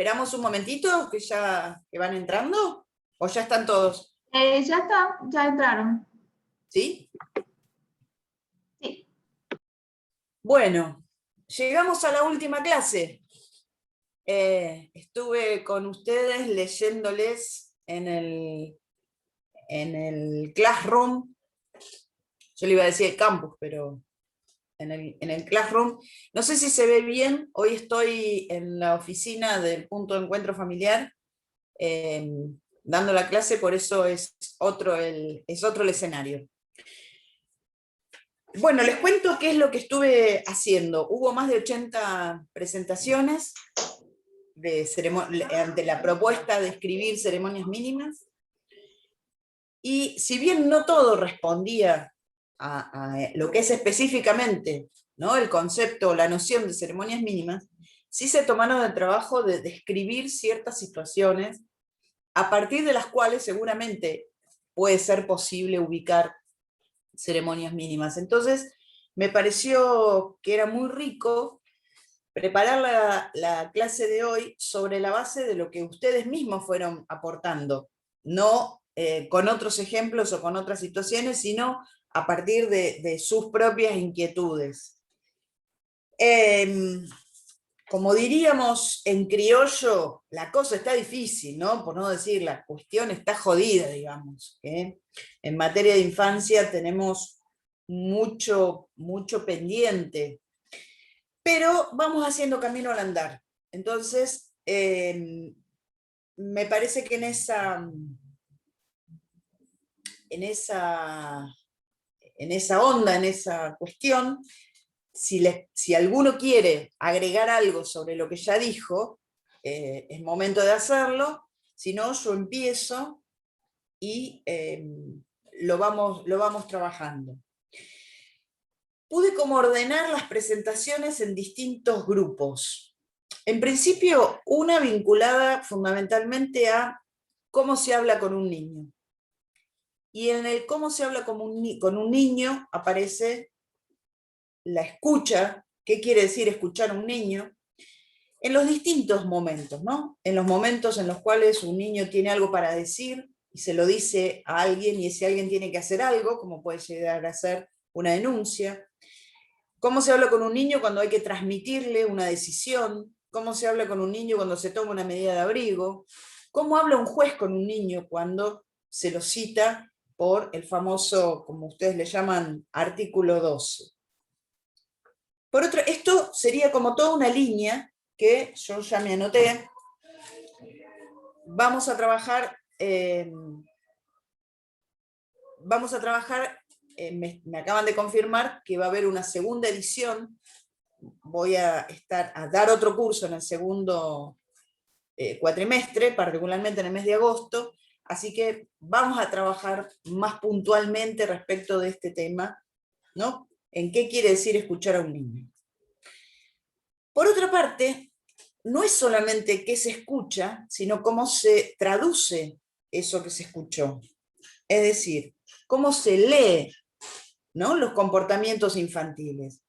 esperamos un momentito que ya que van entrando, o ya están todos, Ya está, ya entraron. ¿sí? Sí. Bueno, llegamos a la última clase. Estuve con ustedes leyéndoles en el Classroom, yo le iba a decir el campus, pero en el Classroom. No sé si se ve bien, hoy estoy en la oficina del punto de encuentro familiar, dando la clase, por eso es otro el escenario. Bueno, les cuento qué es lo que estuve haciendo. Hubo más de 80 presentaciones ante la propuesta de escribir ceremonias mínimas, y si bien no todo respondía a lo que es específicamente, ¿no?, el concepto o la noción de ceremonias mínimas, sí se tomaron el trabajo de describir ciertas situaciones a partir de las cuales seguramente puede ser posible ubicar ceremonias mínimas. Entonces, me pareció que era muy rico preparar la clase de hoy sobre la base de lo que ustedes mismos fueron aportando, no con otros ejemplos o con otras situaciones, sino a partir de sus propias inquietudes. Como diríamos en criollo, la cosa está difícil, ¿no? Por no decir, la cuestión está jodida, digamos. En materia de infancia tenemos mucho pendiente, pero vamos haciendo camino al andar. Entonces, me parece que en esa onda, en esa cuestión, si alguno quiere agregar algo sobre lo que ya dijo, es momento de hacerlo. Si no, yo empiezo y lo vamos trabajando. Pude como ordenar las presentaciones en distintos grupos. En principio, una vinculada fundamentalmente a cómo se habla con un niño. Y en el cómo se habla con un niño aparece la escucha. ¿Qué quiere decir escuchar a un niño? En los distintos momentos, ¿no? En los momentos en los cuales un niño tiene algo para decir y se lo dice a alguien, y ese alguien tiene que hacer algo, como puede llegar a ser una denuncia. ¿Cómo se habla con un niño cuando hay que transmitirle una decisión? ¿Cómo se habla con un niño cuando se toma una medida de abrigo? ¿Cómo habla un juez con un niño cuando se lo cita por el famoso, como ustedes le llaman, artículo 12? Por otro, esto sería como toda una línea que yo ya me anoté. Vamos a trabajar, me acaban de confirmar que va a haber una segunda edición. Voy a dar otro curso en el segundo cuatrimestre, particularmente en el mes de agosto, así que vamos a trabajar más puntualmente respecto de este tema, ¿no? ¿En qué quiere decir escuchar a un niño? Por otra parte, no es solamente qué se escucha, sino cómo se traduce eso que se escuchó. Es decir, cómo se lee, ¿no?, los comportamientos infantiles.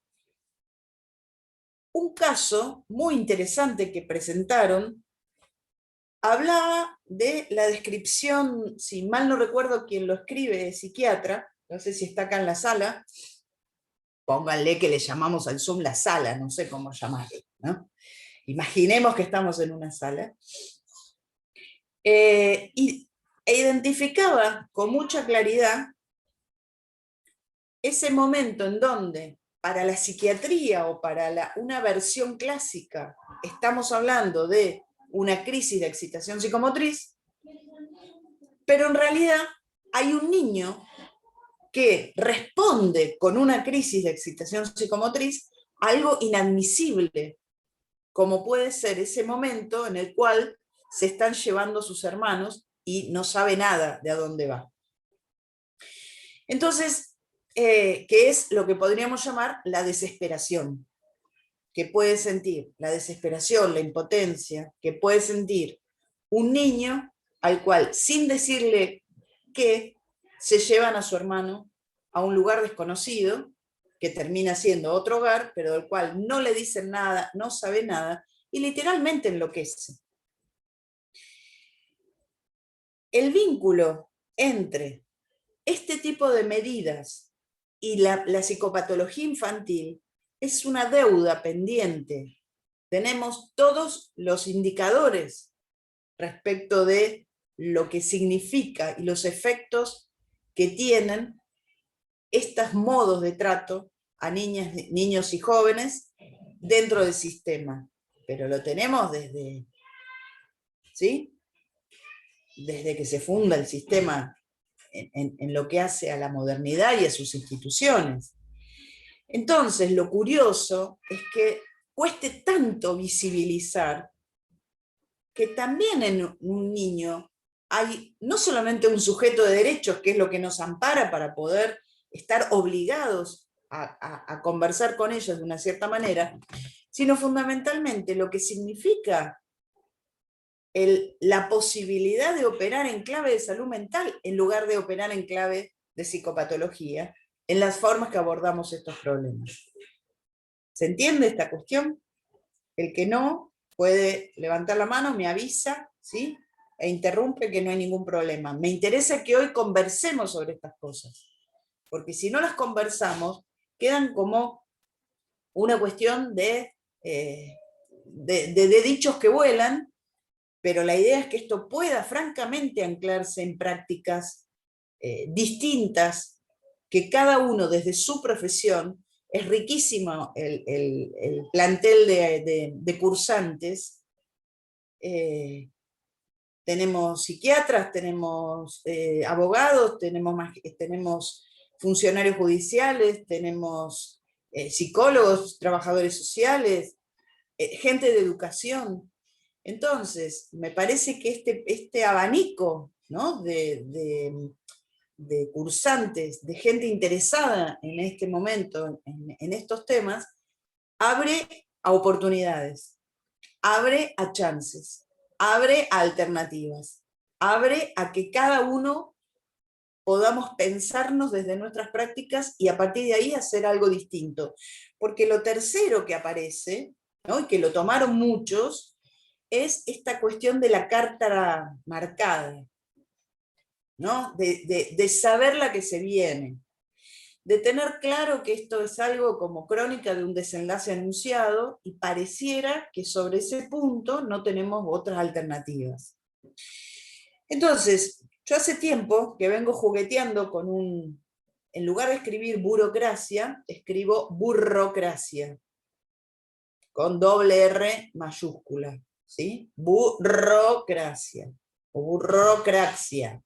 Un caso muy interesante que presentaron hablaba de la descripción, si mal no recuerdo quién lo escribe, es psiquiatra, no sé si está acá en la sala, pónganle que le llamamos al Zoom la sala, no sé cómo llamarle, ¿no? Imaginemos que estamos en una sala. E identificaba con mucha claridad ese momento en donde, para la psiquiatría o para una versión clásica, estamos hablando de una crisis de excitación psicomotriz, pero en realidad hay un niño que responde con una crisis de excitación psicomotriz a algo inadmisible, como puede ser ese momento en el cual se están llevando sus hermanos y no sabe nada de a dónde va. Entonces, ¿qué es lo que podríamos llamar la desesperación? Que puede sentir la desesperación, la impotencia, que puede sentir un niño al cual, sin decirle qué, se llevan a su hermano a un lugar desconocido, que termina siendo otro hogar, pero del cual no le dicen nada, no sabe nada, y literalmente enloquece. el vínculo entre este tipo de medidas y la psicopatología infantil es una deuda pendiente. Tenemos todos los indicadores respecto de lo que significa y los efectos que tienen estos modos de trato a niñas, niños y jóvenes dentro del sistema. Pero lo tenemos desde, ¿sí? Desde que se funda el sistema en lo que hace a la modernidad y a sus instituciones. Entonces, lo curioso es que cueste tanto visibilizar que también en un niño hay no solamente un sujeto de derechos, que es lo que nos ampara para poder estar obligados a conversar con ellos de una cierta manera, sino fundamentalmente lo que significa la posibilidad de operar en clave de salud mental en lugar de operar en clave de psicopatología, en las formas que abordamos estos problemas. ¿Se entiende esta cuestión? El que no puede levantar la mano, me avisa, ¿sí? E interrumpe, que no hay ningún problema. Me interesa que hoy conversemos sobre estas cosas, porque si no las conversamos, quedan como una cuestión de dichos que vuelan, pero la idea es que esto pueda francamente anclarse en prácticas distintas, que cada uno desde su profesión. Es riquísimo el plantel de cursantes. Tenemos psiquiatras, tenemos abogados, tenemos funcionarios judiciales, tenemos psicólogos, trabajadores sociales, gente de educación. Entonces, me parece que este abanico, ¿no? de cursantes, de gente interesada en este momento, en estos temas, abre a oportunidades, abre a chances, abre a alternativas, abre a que cada uno podamos pensarnos desde nuestras prácticas y a partir de ahí hacer algo distinto. Porque lo tercero que aparece, ¿no? Y que lo tomaron muchos, es esta cuestión de la carta marcada, ¿no? De saber la que se viene, de tener claro que esto es algo como crónica de un desenlace anunciado y pareciera que sobre ese punto no tenemos otras alternativas. Entonces, yo hace tiempo que vengo jugueteando con en lugar de escribir burocracia, escribo burrocracia, con doble R mayúscula, ¿sí? Burrocracia, o burrocracia,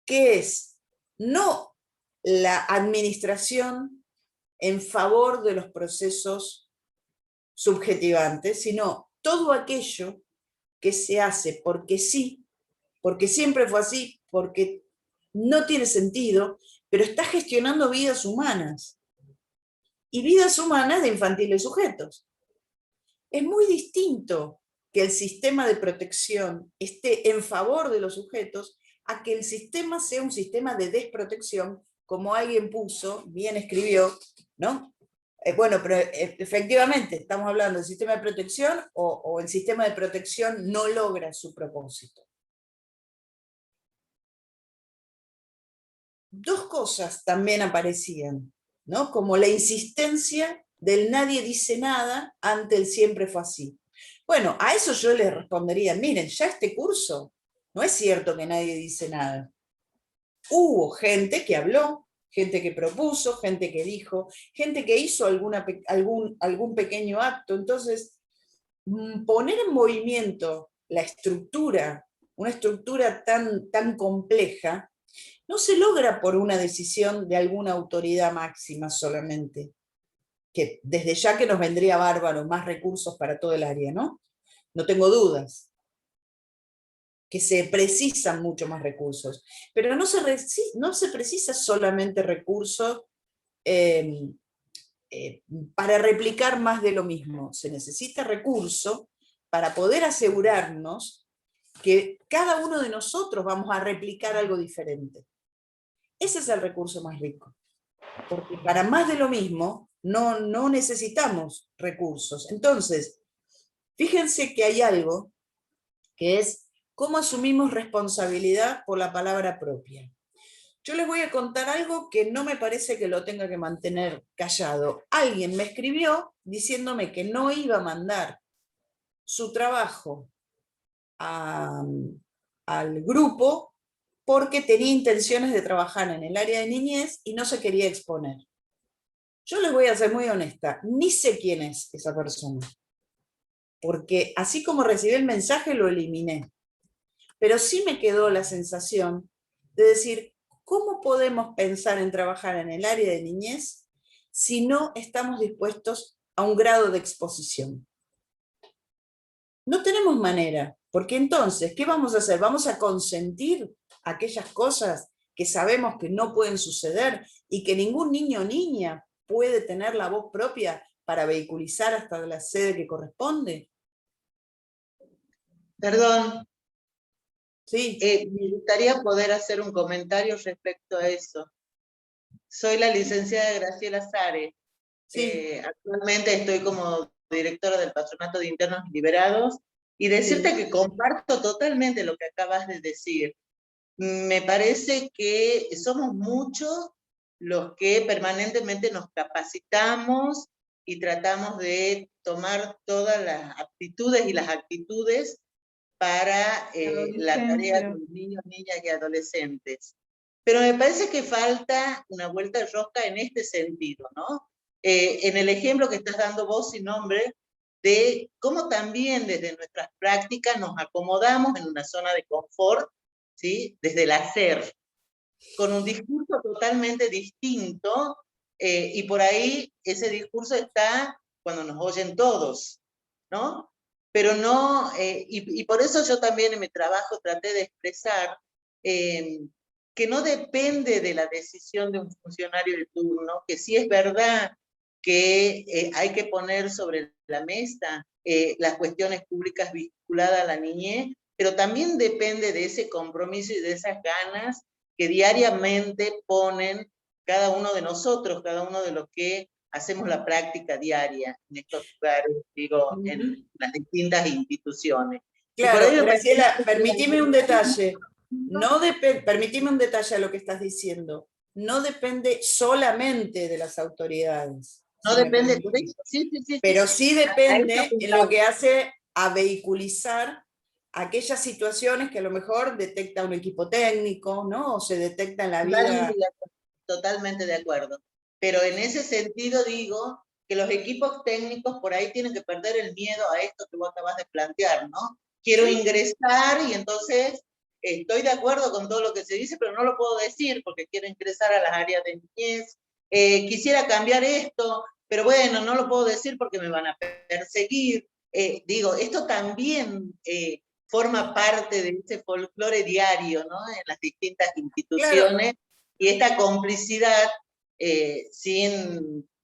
que es no la administración en favor de los procesos subjetivantes, sino todo aquello que se hace porque sí, porque siempre fue así, porque no tiene sentido, pero está gestionando vidas humanas, y vidas humanas de infantiles sujetos. Es muy distinto que el sistema de protección esté en favor de los sujetos a que el sistema sea un sistema de desprotección, como alguien puso, bien escribió, ¿no? Bueno, pero efectivamente, estamos hablando del sistema de protección o el sistema de protección no logra su propósito. Dos cosas también aparecían, ¿no? Como la insistencia del nadie dice nada ante el siempre fue así. Bueno, a eso yo les respondería, miren, ya este curso, no es cierto que nadie dice nada. Hubo gente que habló, gente que propuso, gente que dijo, gente que hizo algún pequeño acto. Entonces, poner en movimiento la estructura, una estructura tan compleja, no se logra por una decisión de alguna autoridad máxima solamente, que desde ya que nos vendría bárbaro más recursos para todo el área, ¿no? No tengo dudas que se precisan mucho más recursos, pero no se precisa solamente recursos para replicar más de lo mismo. Se necesita recurso para poder asegurarnos que cada uno de nosotros vamos a replicar algo diferente. Ese es el recurso más rico, porque para más de lo mismo no necesitamos recursos. Entonces, fíjense que hay algo que es ¿Cómo asumimos responsabilidad por la palabra propia? Yo les voy a contar algo que no me parece que lo tenga que mantener callado. Alguien me escribió diciéndome que no iba a mandar su trabajo al grupo porque tenía intenciones de trabajar en el área de niñez y no se quería exponer. Yo les voy a ser muy honesta, ni sé quién es esa persona, porque así como recibí el mensaje lo eliminé, pero sí me quedó la sensación de decir, ¿cómo podemos pensar en trabajar en el área de niñez si no estamos dispuestos a un grado de exposición? No tenemos manera, porque entonces, ¿qué vamos a hacer? ¿Vamos a consentir aquellas cosas que sabemos que no pueden suceder y que ningún niño o niña puede tener la voz propia para vehiculizar hasta la sede que corresponde? Perdón, Sí. me gustaría poder hacer un comentario respecto a eso. Soy la licenciada Graciela Sare. Sí. Actualmente estoy como directora del Patronato de Internos Liberados y decirte que comparto totalmente lo que acabas de decir. Me parece que somos muchos los que permanentemente nos capacitamos y tratamos de tomar todas las aptitudes y las actitudes para la tarea de los niños, niñas y adolescentes. Pero me parece que falta una vuelta de rosca en este sentido, ¿no? En el ejemplo que estás dando vos sin nombre, de cómo también desde nuestras prácticas nos acomodamos en una zona de confort, ¿sí? Desde el hacer, con un discurso totalmente distinto, y por ahí ese discurso está cuando nos oyen todos, ¿no? Pero no, y por eso yo también en mi trabajo traté de expresar que no depende de la decisión de un funcionario de turno, que sí es verdad que hay que poner sobre la mesa las cuestiones públicas vinculadas a la niñez, pero también depende de ese compromiso y de esas ganas que diariamente ponen cada uno de nosotros, cada uno de los que hacemos la práctica diaria en estos lugares, digo, en las distintas instituciones. Claro, Graciela, permitime un detalle. Permitime un detalle a lo que estás diciendo. No depende solamente de las autoridades. No Si depende, sí. Pero sí depende en lo que hace a vehiculizar aquellas situaciones que a lo mejor detecta un equipo técnico, ¿no? O se detecta en la vida. Totalmente de acuerdo. Pero en ese sentido digo que los equipos técnicos por ahí tienen que perder el miedo a esto que vos acabas de plantear, ¿no? Quiero ingresar y entonces estoy de acuerdo con todo lo que se dice, pero no lo puedo decir porque quiero ingresar a las áreas de niñez. Quisiera cambiar esto, pero bueno, no lo puedo decir porque me van a perseguir. Digo, esto también forma parte de ese folclore diario, ¿no? En las distintas instituciones. Claro. Y esta complicidad sin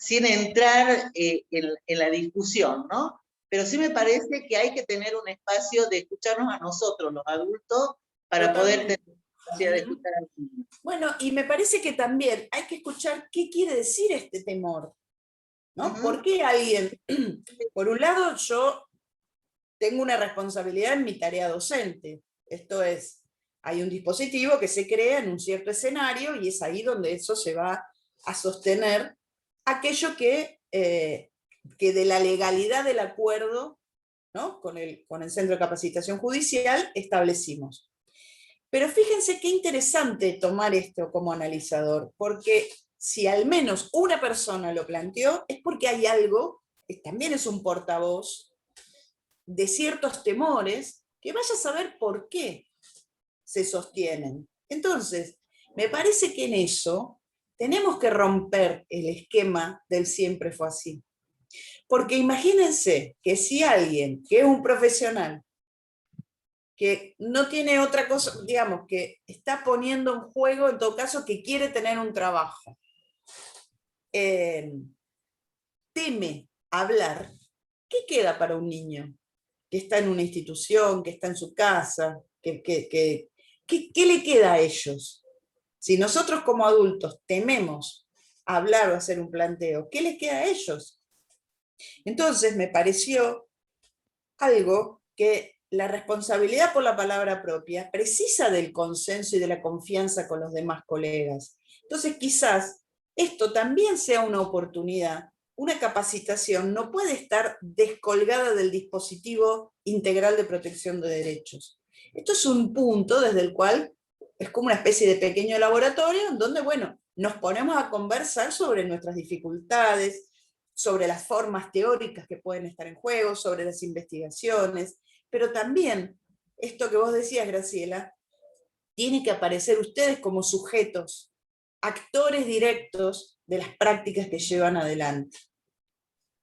entrar en la discusión, ¿no? Pero sí me parece que hay que tener un espacio de escucharnos a nosotros, los adultos, para poder tener la capacidad de escuchar a los niños. Bueno, y me parece que también hay que escuchar qué quiere decir este temor, ¿no? ¿Por qué alguien? Por un lado, yo tengo una responsabilidad en mi tarea docente. Esto es, hay un dispositivo que se crea en un cierto escenario y es ahí donde eso se va a sostener aquello que de la legalidad del acuerdo, ¿no? con el Centro de Capacitación Judicial establecimos. Pero fíjense qué interesante tomar esto como analizador, porque si al menos una persona lo planteó, es porque hay algo, también es un portavoz de ciertos temores, que vaya a saber por qué se sostienen. Entonces, me parece que en eso tenemos que romper el esquema del siempre fue así. Porque imagínense que si alguien que es un profesional, que no tiene otra cosa, digamos, que está poniendo en juego, en todo caso, que quiere tener un trabajo, teme hablar, ¿qué queda para un niño que está en una institución, que está en su casa? ¿Qué le queda a ellos? Si nosotros como adultos tememos hablar o hacer un planteo, ¿qué les queda a ellos? Entonces me pareció algo que la responsabilidad por la palabra propia precisa del consenso y de la confianza con los demás colegas. Entonces quizás esto también sea una oportunidad. Una capacitación no puede estar descolgada del dispositivo integral de protección de derechos. Esto es un punto desde el cual es como una especie de pequeño laboratorio en donde, bueno, nos ponemos a conversar sobre nuestras dificultades, sobre las formas teóricas que pueden estar en juego, sobre las investigaciones, pero también, esto que vos decías, Graciela, tiene que aparecer ustedes como sujetos, actores directos de las prácticas que llevan adelante.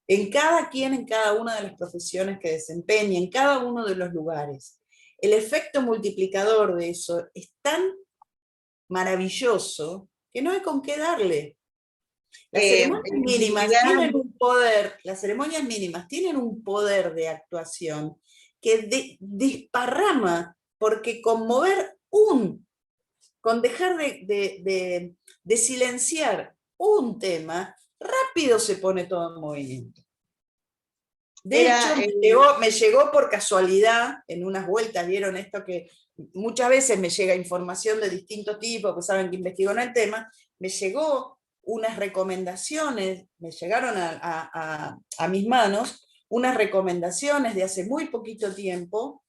En cada quien, en cada una de las profesiones que desempeña, en cada uno de los lugares. El efecto multiplicador de eso es tan maravilloso que no hay con qué darle. Las ceremonias mínimas tienen un poder, las ceremonias mínimas tienen un poder de actuación que desparrama, porque conmover con dejar de silenciar un tema, rápido se pone todo en movimiento. De hecho, me llegó por casualidad, en unas vueltas, vieron esto que muchas veces me llega información de distintos tipos, que saben que investigo en el tema, me llegó unas recomendaciones, me llegaron a mis manos, unas recomendaciones de hace muy poquito tiempo,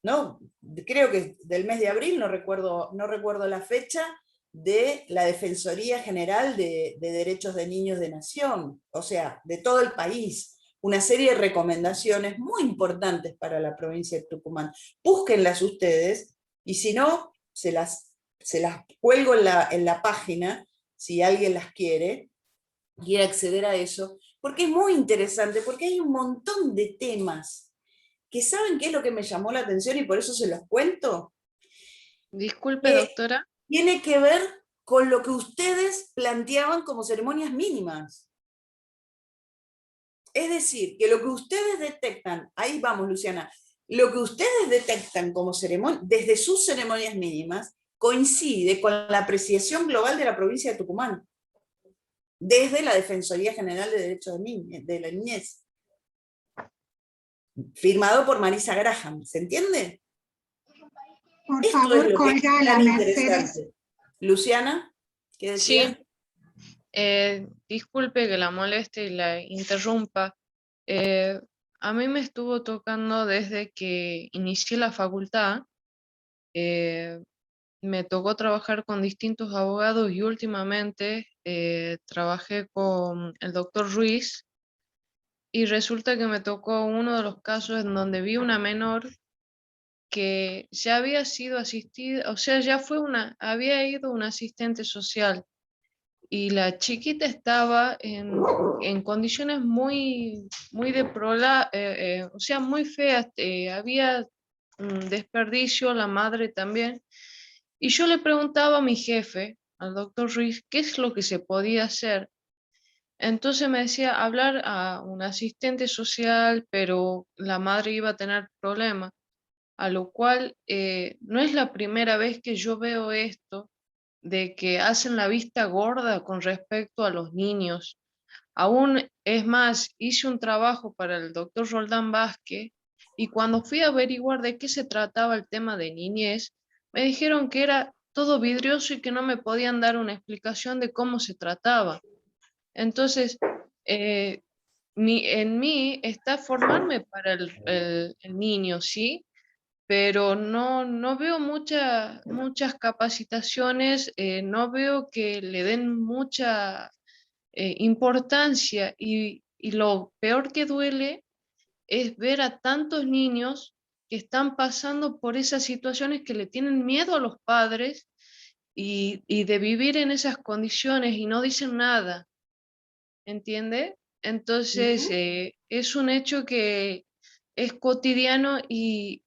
¿no? Creo que del mes de abril, no recuerdo la fecha, de la Defensoría General de Derechos de Niños de Nación, o sea, de todo el país, una serie de recomendaciones muy importantes para la provincia de Tucumán. Búsquenlas ustedes, y si no, se las cuelgo en la página, si alguien las quiere acceder a eso, porque es muy interesante, porque hay un montón de temas que saben qué es lo que me llamó la atención y por eso se los cuento. Disculpe, doctora. Tiene que ver con lo que ustedes planteaban como ceremonias mínimas. Es decir, que lo que ustedes detectan, ahí vamos, Luciana, lo que ustedes detectan como ceremonia, desde sus ceremonias mínimas, coincide con la apreciación global de la provincia de Tucumán, desde la Defensoría General de Derechos de la Niñez, firmado por Marisa Graham, ¿se entiende? Por Esto favor, es lo que es colgala, tan Mercedes. interesante. Luciana, ¿qué decías? Sí, disculpe que la moleste y la interrumpa. A mí me estuvo tocando desde que inicié la facultad. Me tocó trabajar con distintos abogados y últimamente trabajé con el doctor Ruiz y resulta que me tocó uno de los casos en donde vi una menor que ya había sido asistida, o sea, había ido un asistente social y la chiquita estaba en condiciones muy, muy o sea, muy feas, había un desperdicio, la madre también, y yo le preguntaba a mi jefe, al doctor Ruiz, qué es lo que se podía hacer. Entonces me decía hablar a un asistente social, pero la madre iba a tener problemas, a lo cual no es la primera vez que yo veo esto, de que hacen la vista gorda con respecto a los niños. Aún es más, hice un trabajo para el doctor Roldán Vázquez y cuando fui a averiguar de qué se trataba el tema de niñez, me dijeron que era todo vidrioso y que no me podían dar una explicación de cómo se trataba. Entonces, eh, en mí está formarme para el niño, ¿sí? Pero no veo muchas capacitaciones, no veo que le den mucha importancia y lo peor que duele es ver a tantos niños que están pasando por esas situaciones que le tienen miedo a los padres y de vivir en esas condiciones y no dicen nada, ¿entiende? Entonces, es un hecho que es cotidiano y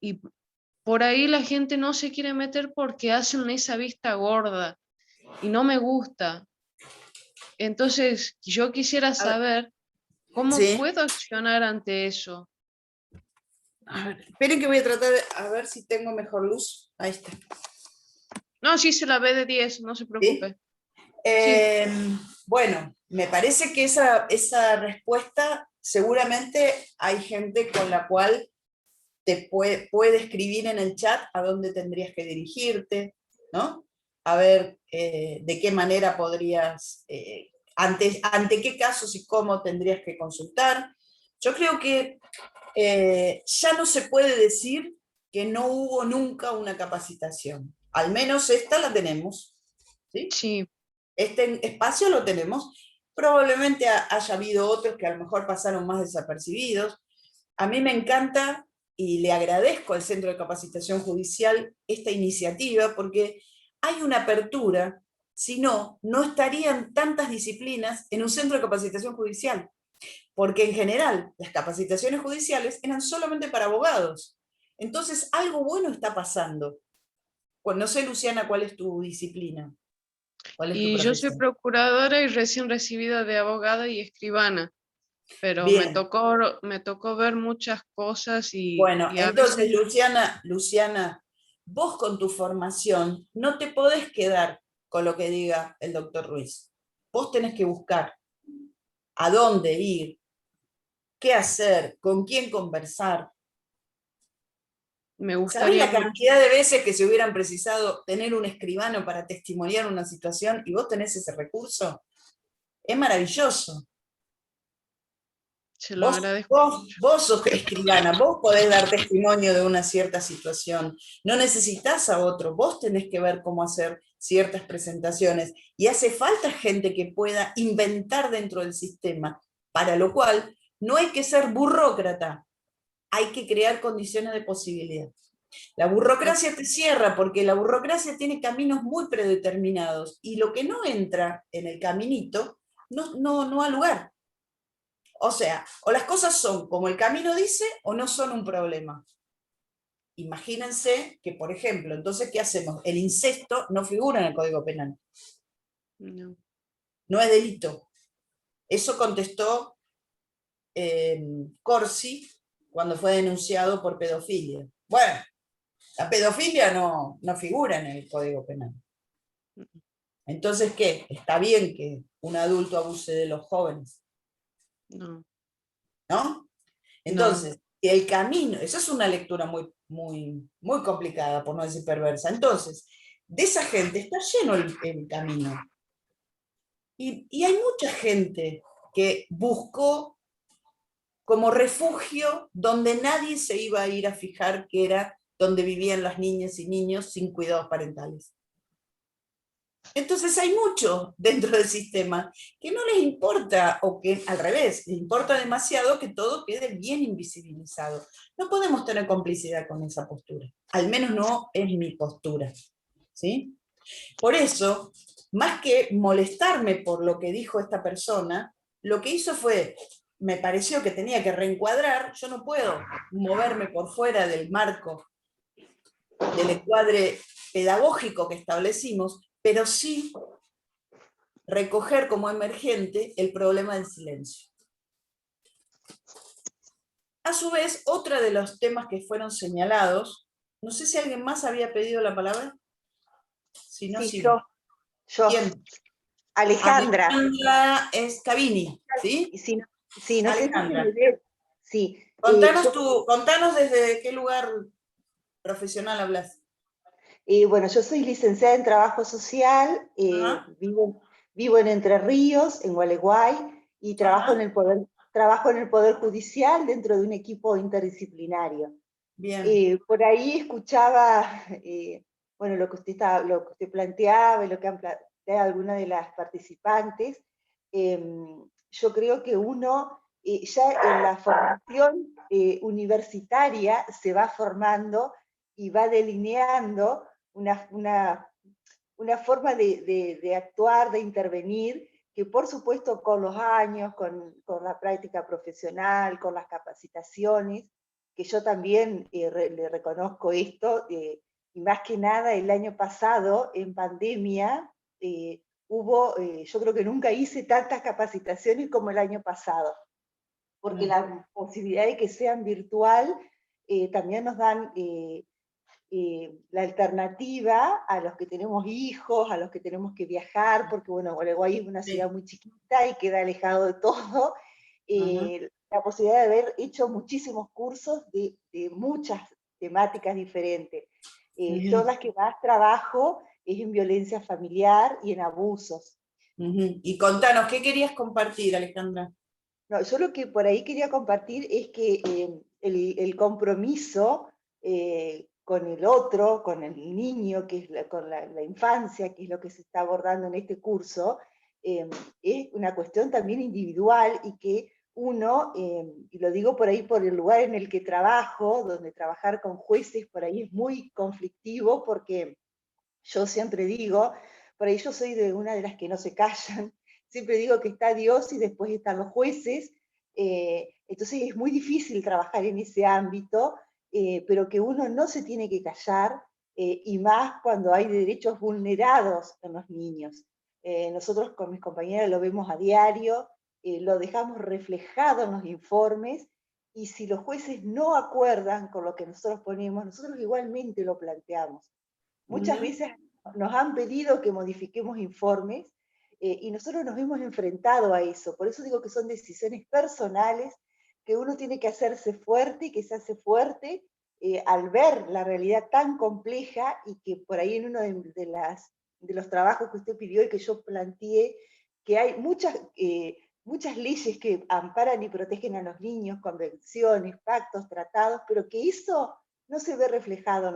por ahí la gente no se quiere meter porque hacen esa vista gorda y no me gusta. Entonces, yo quisiera saber cómo Sí. puedo accionar ante eso. A ver, esperen que voy a tratar a ver si tengo mejor luz. Ahí está. No, sí se la ve de 10, no se ¿Sí? preocupe. Sí. Bueno, me parece que esa respuesta seguramente hay gente con la cual puede escribir en el chat a dónde tendrías que dirigirte, ¿no? A ver de qué manera podrías, ante qué casos y cómo tendrías que consultar. Yo creo que ya no se puede decir que no hubo nunca una capacitación. Al menos esta la tenemos, ¿sí? Sí, Este espacio lo tenemos. Probablemente haya habido otros que a lo mejor pasaron más desapercibidos. A mí me encanta y le agradezco al Centro de Capacitación Judicial esta iniciativa porque hay una apertura, si no, no estarían tantas disciplinas en un centro de capacitación judicial, porque en general las capacitaciones judiciales eran solamente para abogados. Entonces algo bueno está pasando. Pues no sé, Luciana, ¿cuál es tu disciplina? ¿Cuál es tu y yo soy profesión? procuradora y recién recibida de abogada y escribana, pero Bien, me tocó ver muchas cosas bueno, y a entonces, veces Luciana, vos con tu formación no te podés quedar con lo que diga el doctor Ruiz. Vos tenés que buscar a dónde ir, qué hacer, con quién conversar. me ¿Sabés gustaría la mucho. cantidad de veces que se hubieran precisado tener un escribano para testimoniar una situación y vos tenés ese recurso? Es maravilloso. Se lo Vos, agradezco vos, mucho. vos sos escribana, vos podés dar testimonio de una cierta situación, no necesitas a otro, vos tenés que ver cómo hacer ciertas presentaciones y hace falta gente que pueda inventar dentro del sistema, para lo cual no hay que ser burócrata, hay que crear condiciones de posibilidad. La burocracia te cierra porque la burocracia tiene caminos muy predeterminados y lo que no entra en el caminito no ha lugar. O sea, o las cosas son como el camino dice o no son un problema. Imagínense que, por ejemplo, entonces, ¿qué hacemos? El incesto no figura en el Código Penal, No. no es delito. Eso contestó Corsi cuando fue denunciado por pedofilia. Bueno, la pedofilia no figura en el Código Penal. Entonces, ¿qué? Está bien que un adulto abuse de los jóvenes, No, ¿no? no, Entonces, el camino, esa es una lectura muy complicada, por no decir perversa. Entonces, de esa gente está lleno el camino. Y hay mucha gente que buscó como refugio donde nadie se iba a ir a fijar que era donde vivían las niñas y niños sin cuidados parentales. Entonces hay mucho dentro del sistema que no les importa, o que al revés, les importa demasiado que todo quede bien invisibilizado. No podemos tener complicidad con esa postura, al menos no es mi postura, ¿sí? Por eso, más que molestarme por lo que dijo esta persona, lo que hizo fue, me pareció que tenía que reencuadrar, yo no puedo moverme por fuera del marco del encuadre pedagógico que establecimos, pero sí recoger como emergente el problema del silencio. A su vez, otro de los temas que fueron señalados, no sé si alguien más había pedido la palabra, si no, Sí, sigo. yo, ¿Quién? Alejandra. Alejandra Scavini, ¿sí? Y si, sí, no sé si se me Alejandra, ve. Sí, contanos desde qué lugar profesional hablas. bueno, yo soy licenciada en Trabajo Social, Ajá, vivo en Entre Ríos, en Gualeguay, y ajá, trabajo en el Poder Judicial dentro de un equipo interdisciplinario. bien. Por ahí escuchaba, bueno, lo que usted planteaba y lo que han planteado algunas de las participantes. Yo creo que uno ya en la formación universitaria se va formando y va delineando una forma de actuar, de intervenir, que por supuesto con los años, con la práctica profesional, con las capacitaciones, que yo también le reconozco esto, y más que nada el año pasado, en pandemia, yo creo que nunca hice tantas capacitaciones como el año pasado, porque la posibilidad de que sean virtual también nos dan la alternativa a los que tenemos hijos, a los que tenemos que viajar, porque bueno, Gualeguay es una ciudad Sí, muy chiquita y queda alejado de todo. la posibilidad de haber hecho muchísimos cursos de muchas temáticas diferentes. Yo las que más trabajo es en violencia familiar y en abusos. Y contanos, ¿qué querías compartir, Alejandra? No, yo lo que por ahí quería compartir es que el compromiso con el otro, con el niño, que es con la infancia, que es lo que se está abordando en este curso, es una cuestión también individual y que uno, y lo digo por ahí por el lugar en el que trabajo, donde trabajar con jueces por ahí es muy conflictivo, porque yo siempre digo, por ahí yo soy de una de las que no se callan, siempre digo que está Dios y después están los jueces, entonces es muy difícil trabajar en ese ámbito, pero que uno no se tiene que callar, y más cuando hay derechos vulnerados en los niños. Nosotros con mis compañeras lo vemos a diario, lo dejamos reflejado en los informes, y si los jueces no acuerdan con lo que nosotros ponemos, nosotros igualmente lo planteamos. Muchas veces nos han pedido que modifiquemos informes, y nosotros nos hemos enfrentado a eso. Por eso digo que son decisiones personales, que uno tiene que hacerse fuerte y que se hace fuerte al ver la realidad tan compleja, y que por ahí en uno de los trabajos que usted pidió y que yo planteé, que hay muchas leyes que amparan y protegen a los niños, convenciones, pactos, tratados, pero que eso no se ve reflejado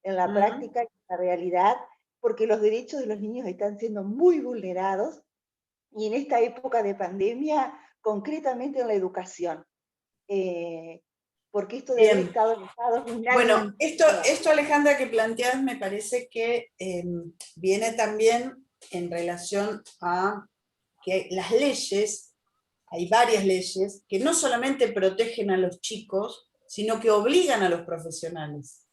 en la práctica, en la realidad, porque los derechos de los niños están siendo muy vulnerados, y en esta época de pandemia, concretamente en la educación. Porque esto de haber estado alejados un año. Bueno, esto Alejandra, que planteas, me parece que viene también en relación a que las leyes, hay varias leyes, que no solamente protegen a los chicos, sino que obligan a los profesionales.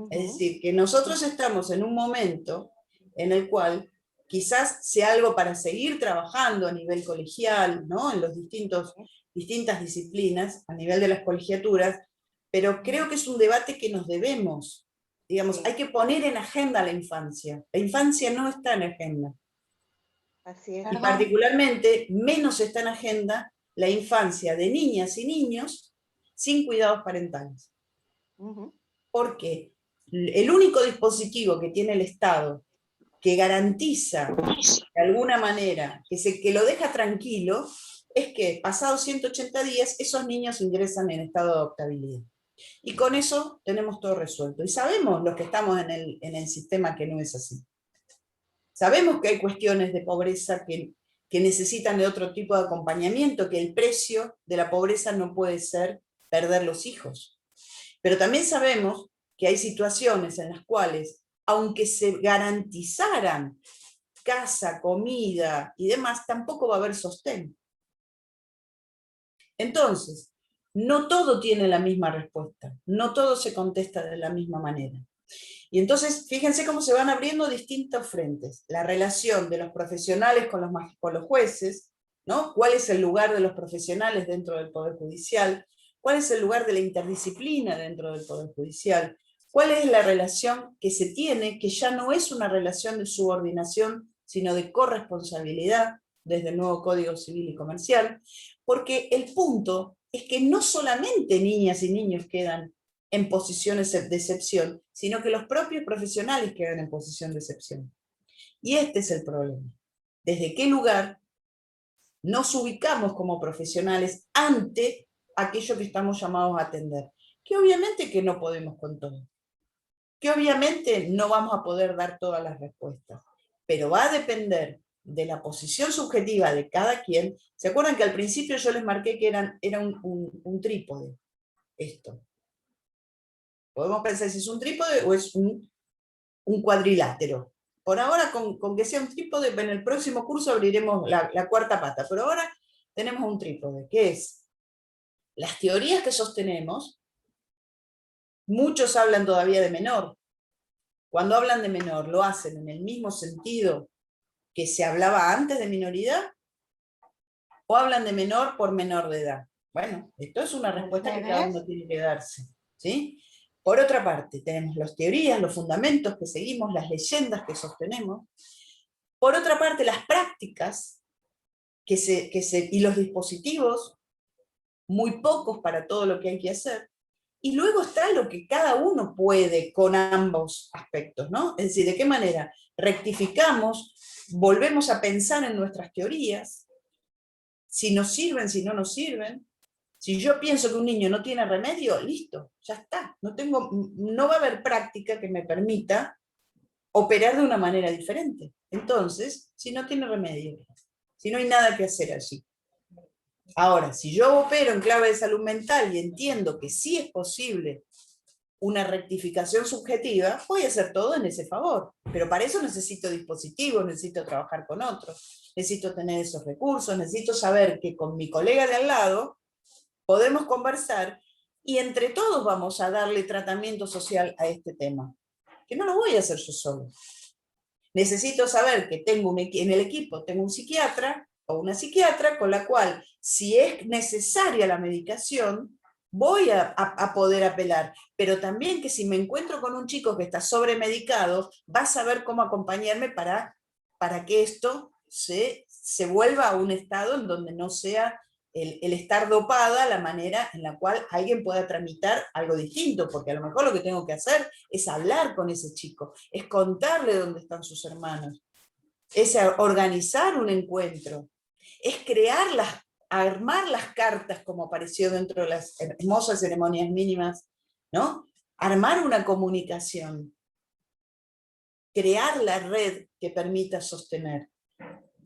Es decir, que nosotros estamos en un momento en el cual quizás sea algo para seguir trabajando a nivel colegial, ¿no? En los distintas disciplinas, a nivel de las colegiaturas, pero creo que es un debate que nos debemos. Digamos, hay que poner en agenda la infancia. La infancia no está en agenda. Así es. Y particularmente, menos está en agenda la infancia de niñas y niños sin cuidados parentales. ¿Por qué? El único dispositivo que tiene el Estado que garantiza de alguna manera que lo deja tranquilo es que pasados 180 días esos niños ingresan en estado de adoptabilidad. Y con eso tenemos todo resuelto. Y sabemos los que estamos en el sistema que no es así. Sabemos que hay cuestiones de pobreza que necesitan de otro tipo de acompañamiento, que el precio de la pobreza no puede ser perder los hijos. Pero también sabemos que hay situaciones en las cuales, aunque se garantizaran casa, comida y demás, tampoco va a haber sostén. Entonces, no todo tiene la misma respuesta, no todo se contesta de la misma manera. Y entonces, fíjense cómo se van abriendo distintos frentes. La relación de los profesionales con los jueces, ¿no? ¿Cuál es el lugar de los profesionales dentro del Poder Judicial? ¿Cuál es el lugar de la interdisciplina dentro del Poder Judicial? ¿Cuál es la relación que se tiene, que ya no es una relación de subordinación, sino de corresponsabilidad, desde el nuevo Código Civil y Comercial? Porque el punto es que no solamente niñas y niños quedan en posiciones de excepción, sino que los propios profesionales quedan en posición de excepción. Y este es el problema. ¿Desde qué lugar nos ubicamos como profesionales ante aquello que estamos llamados a atender? Que obviamente que no podemos con todo. Que obviamente no vamos a poder dar todas las respuestas. Pero va a depender de la posición subjetiva de cada quien. ¿Se acuerdan que al principio yo les marqué que era un trípode? Esto. Podemos pensar si es un trípode o es un cuadrilátero. Por ahora, con que sea un trípode, en el próximo curso abriremos la cuarta pata, pero ahora tenemos un trípode, que es las teorías que sostenemos. Muchos hablan todavía de menor. Cuando hablan de menor, ¿lo hacen en el mismo sentido que se hablaba antes de minoridad? ¿O hablan de menor por menor de edad? Bueno, esto es una respuesta que cada uno tiene que darse, ¿sí? Por otra parte, tenemos las teorías, los fundamentos que seguimos, las leyendas que sostenemos. Por otra parte, las prácticas y los dispositivos muy pocos para todo lo que hay que hacer, y luego está lo que cada uno puede con ambos aspectos, ¿no? Es decir, ¿de qué manera rectificamos, volvemos a pensar en nuestras teorías, si nos sirven, si no nos sirven? Si yo pienso que un niño no tiene remedio, listo, ya está. No va a haber práctica que me permita operar de una manera diferente. Entonces, si no tiene remedio, si no hay nada que hacer allí. Ahora, si yo opero en clave de salud mental y entiendo que sí es posible una rectificación subjetiva, voy a hacer todo en ese favor. Pero para eso necesito dispositivos, necesito trabajar con otros, necesito tener esos recursos, necesito saber que con mi colega de al lado podemos conversar y entre todos vamos a darle tratamiento social a este tema. Que no lo voy a hacer yo solo. Necesito saber que en el equipo tengo un psiquiatra o una psiquiatra con la cual, si es necesaria la medicación, voy a poder apelar. Pero también que si me encuentro con un chico que está sobremedicado, va a saber cómo acompañarme para que esto se vuelva a un estado en donde no sea el estar dopada la manera en la cual alguien pueda tramitar algo distinto, porque a lo mejor lo que tengo que hacer es hablar con ese chico, es contarle dónde están sus hermanos, es organizar un encuentro, es armar las cartas como apareció dentro de las hermosas ceremonias mínimas, ¿no? Armar una comunicación, crear la red que permita sostener.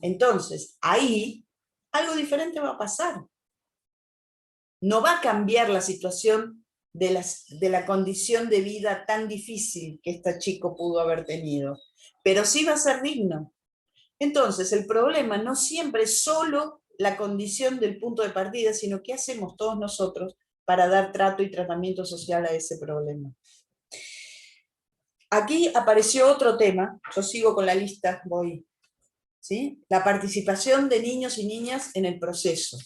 Entonces, ahí algo diferente va a pasar. No va a cambiar la situación de la condición de vida tan difícil que este chico pudo haber tenido, pero sí va a ser digno. Entonces, el problema no siempre es solo la condición del punto de partida, sino qué hacemos todos nosotros para dar trato y tratamiento social a ese problema. Aquí apareció otro tema, yo sigo con la lista, voy. ¿Sí? La participación de niños y niñas en el proceso.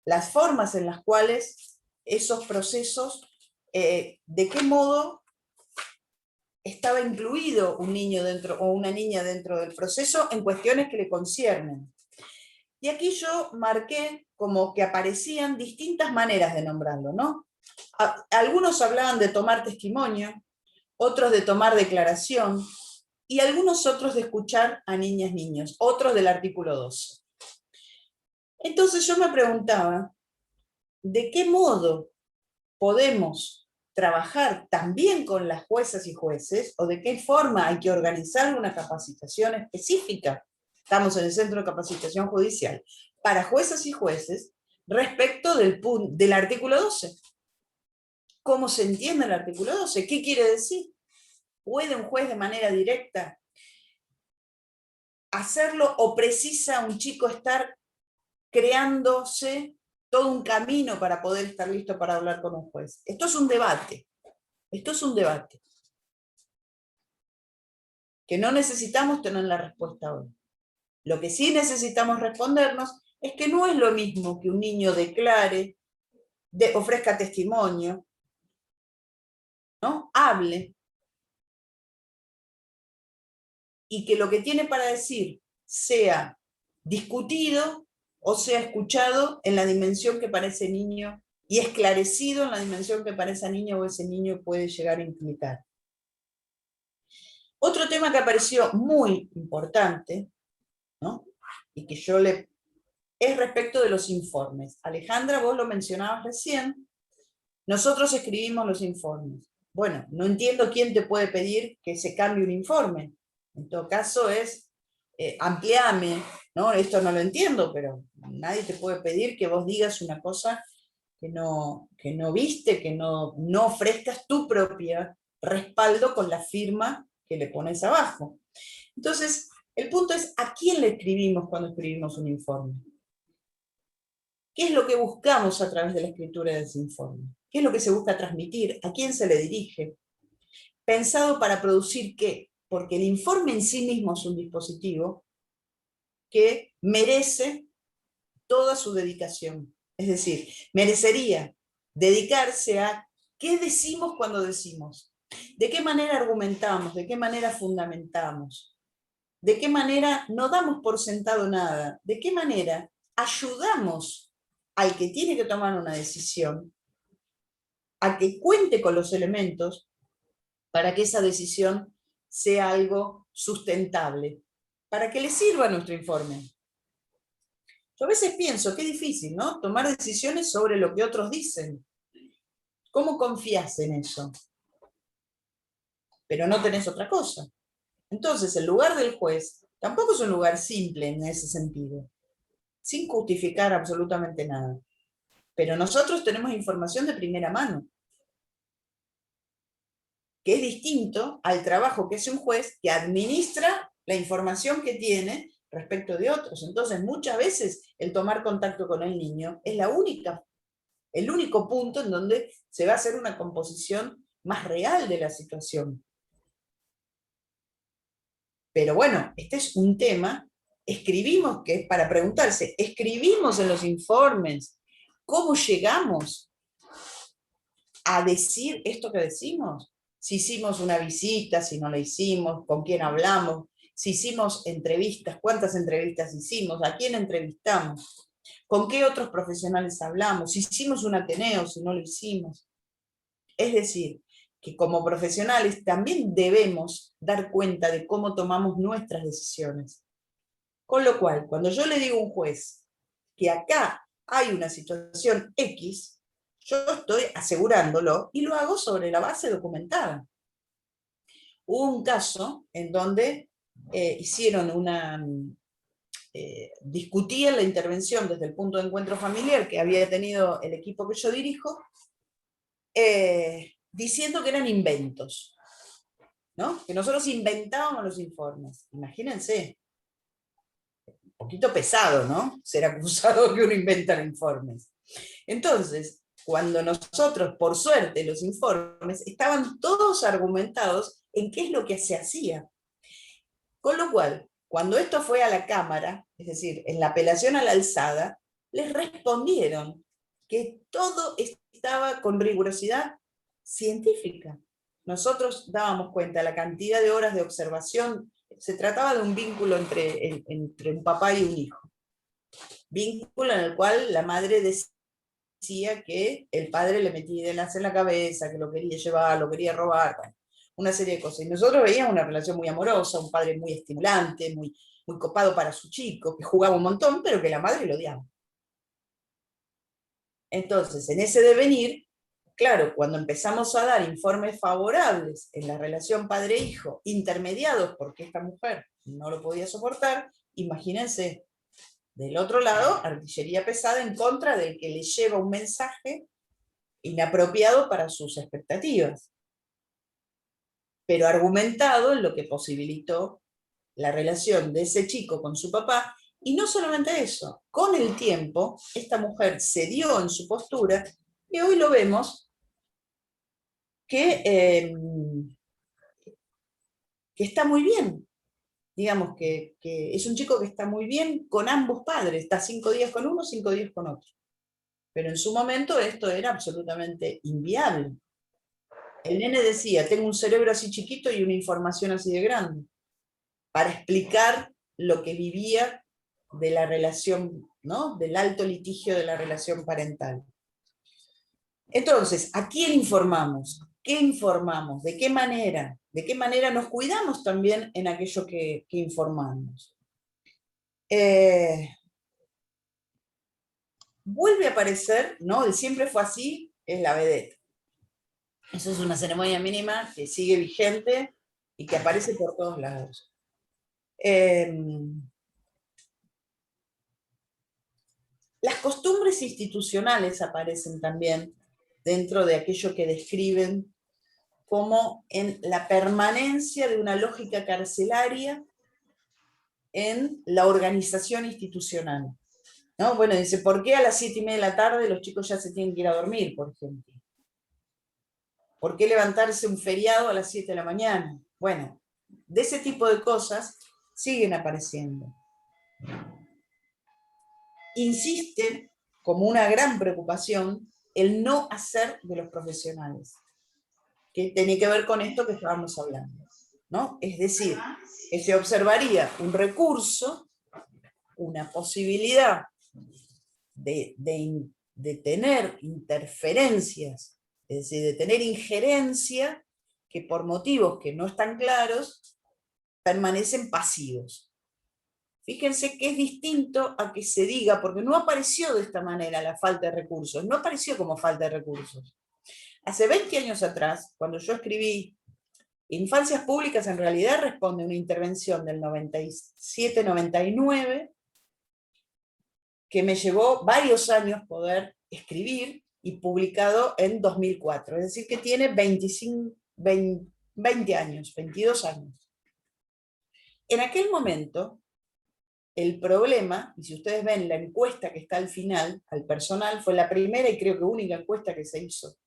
Las formas en las cuales esos procesos, de qué modo estaba incluido un niño dentro o una niña dentro del proceso en cuestiones que le conciernen. Y aquí yo marqué como que aparecían distintas maneras de nombrarlo, ¿no? Algunos hablaban de tomar testimonio, otros de tomar declaración, y algunos otros de escuchar a niñas, niños, otros del artículo 12. Entonces yo me preguntaba, ¿de qué modo podemos trabajar también con las juezas y jueces, o de qué forma hay que organizar una capacitación específica? Estamos en el Centro de Capacitación Judicial, para juezas y jueces, respecto del artículo 12. ¿Cómo se entiende el artículo 12? ¿Qué quiere decir? ¿Puede un juez de manera directa hacerlo o precisa un chico estar creándose todo un camino para poder estar listo para hablar con un juez? Esto es un debate. Esto es un debate. Que no necesitamos tener la respuesta hoy. Lo que sí necesitamos respondernos es que no es lo mismo que un niño declare, ofrezca testimonio, ¿no? Hable, y que lo que tiene para decir sea discutido o sea escuchado en la dimensión que para ese niño y esclarecido en la dimensión que para esa niña o ese niño puede llegar a implicar. Otro tema que apareció muy importante, ¿no? Y que es respecto de los informes. Alejandra, vos lo mencionabas recién, nosotros escribimos los informes. Bueno, no entiendo quién te puede pedir que se cambie un informe. En todo caso es, ampliame, ¿no? Esto no lo entiendo, pero nadie te puede pedir que vos digas una cosa que no viste, que no ofrezcas tu propio respaldo con la firma que le pones abajo. Entonces, el punto es, ¿a quién le escribimos cuando escribimos un informe? ¿Qué es lo que buscamos a través de la escritura de ese informe? ¿Qué es lo que se busca transmitir? ¿A quién se le dirige? ¿Pensado para producir qué? Porque el informe en sí mismo es un dispositivo que merece toda su dedicación. Es decir, merecería dedicarse a qué decimos cuando decimos, de qué manera argumentamos, de qué manera fundamentamos, de qué manera no damos por sentado nada, de qué manera ayudamos al que tiene que tomar una decisión a que cuente con los elementos para que esa decisión sea algo sustentable, para que le sirva a nuestro informe. Yo a veces pienso, qué difícil, ¿no? Tomar decisiones sobre lo que otros dicen. ¿Cómo confías en eso? Pero no tenés otra cosa. Entonces, el lugar del juez tampoco es un lugar simple en ese sentido, sin justificar absolutamente nada. Pero nosotros tenemos información de primera mano, que es distinto al trabajo que hace un juez que administra la información que tiene respecto de otros. Entonces, muchas veces el tomar contacto con el niño es el único punto en donde se va a hacer una composición más real de la situación. Pero bueno, este es un tema, escribimos, que es para preguntarse, escribimos en los informes, ¿cómo llegamos a decir esto que decimos? Si hicimos una visita, si no la hicimos, con quién hablamos, si hicimos entrevistas, cuántas entrevistas hicimos, a quién entrevistamos, con qué otros profesionales hablamos, si hicimos un ateneo, si no lo hicimos. Es decir, que como profesionales también debemos dar cuenta de cómo tomamos nuestras decisiones. Con lo cual, cuando yo le digo a un juez que acá hay una situación X, yo estoy asegurándolo y lo hago sobre la base documentada. Hubo un caso en donde discutían la intervención desde el punto de encuentro familiar que había tenido el equipo que yo dirijo, diciendo que eran inventos, ¿no? Que nosotros inventábamos los informes. Imagínense, un poquito pesado, ¿no? Ser acusado que uno inventa informes. Entonces, cuando nosotros, por suerte, los informes estaban todos argumentados en qué es lo que se hacía. Con lo cual, cuando esto fue a la Cámara, es decir, en la apelación a la alzada, les respondieron que todo estaba con rigurosidad científica. Nosotros dábamos cuenta de la cantidad de horas de observación, se trataba de un vínculo entre un papá y un hijo. Vínculo en el cual la madre decía que el padre le metía ideas en la cabeza, que lo quería llevar, lo quería robar, bueno, una serie de cosas. Y nosotros veíamos una relación muy amorosa, un padre muy estimulante, muy copado para su chico, que jugaba un montón, pero que la madre lo odiaba. Entonces, en ese devenir, claro, cuando empezamos a dar informes favorables en la relación padre-hijo, intermediados porque esta mujer no lo podía soportar, imagínense, del otro lado, artillería pesada en contra del que le lleva un mensaje inapropiado para sus expectativas, pero argumentado en lo que posibilitó la relación de ese chico con su papá. Y no solamente eso, con el tiempo, esta mujer cedió en su postura, y hoy lo vemos que está muy bien. Digamos que es un chico que está muy bien con ambos padres, está 5 días con uno, 5 días con otro. Pero en su momento esto era absolutamente inviable. El nene decía, tengo un cerebro así chiquito y una información así de grande, para explicar lo que vivía de la relación, ¿no? Del alto litigio de la relación parental. Entonces, ¿a quién informamos? ¿Qué informamos? ¿De qué manera? ¿De qué manera nos cuidamos también en aquello que informamos? Vuelve a aparecer, ¿no? El siempre fue así, es la vedette. Eso es una ceremonia mínima que sigue vigente y que aparece por todos lados. Las costumbres institucionales aparecen también dentro de aquello que describen como en la permanencia de una lógica carcelaria en la organización institucional, ¿no? Bueno, dice, ¿por qué a las 7:30 de la tarde los chicos ya se tienen que ir a dormir, por ejemplo? ¿Por qué levantarse un feriado a las 7 de la mañana? Bueno, de ese tipo de cosas siguen apareciendo. Insiste, como una gran preocupación, el no hacer de los profesionales, que tiene que ver con esto que estábamos hablando, ¿no? Es decir, que se observaría un recurso, una posibilidad de tener interferencias, es decir, de tener injerencia que por motivos que no están claros permanecen pasivos. Fíjense que es distinto a que se diga, porque no apareció de esta manera la falta de recursos, no apareció como falta de recursos. Hace 20 años atrás, cuando yo escribí Infancias Públicas, en realidad responde a una intervención del 97-99, que me llevó varios años poder escribir y publicado en 2004. Es decir, que tiene 20 años, 22 años. En aquel momento, el problema, y si ustedes ven la encuesta que está al final, al personal, fue la primera y creo que única encuesta que se hizo